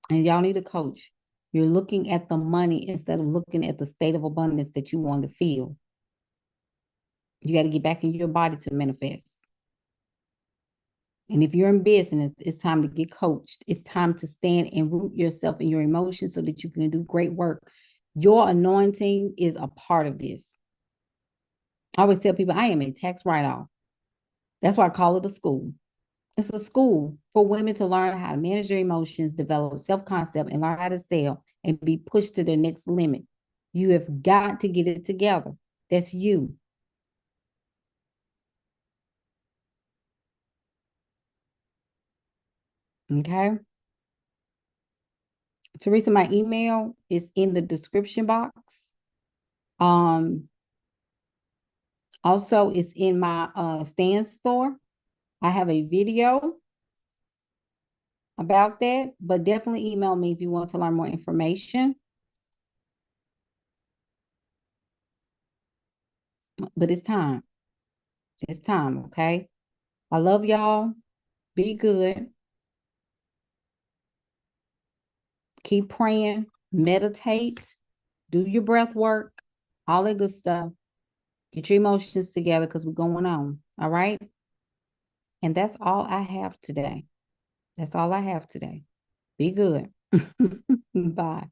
And y'all need a coach. You're looking at the money instead of looking at the state of abundance that you want to feel. You got to get back in your body to manifest. And if you're in business, it's time to get coached. It's time to stand and root yourself in your emotions so that you can do great work. Your anointing is a part of this. I always tell people I am a tax write-off. That's why I call it a school. It's a school for women to learn how to manage their emotions, develop self-concept, and learn how to sell and be pushed to their next limit. You have got to get it together. That's you. Okay. Teresa, my email is in the description box. Also, it's in my stand store. I have a video about that, but definitely email me if you want to learn more information. But it's time. It's time, okay? I love y'all. Be good. Keep praying. Meditate. Do your breath work. All that good stuff. Get your emotions together because we're going on. All right? And that's all I have today. That's all I have today. Be good. Bye.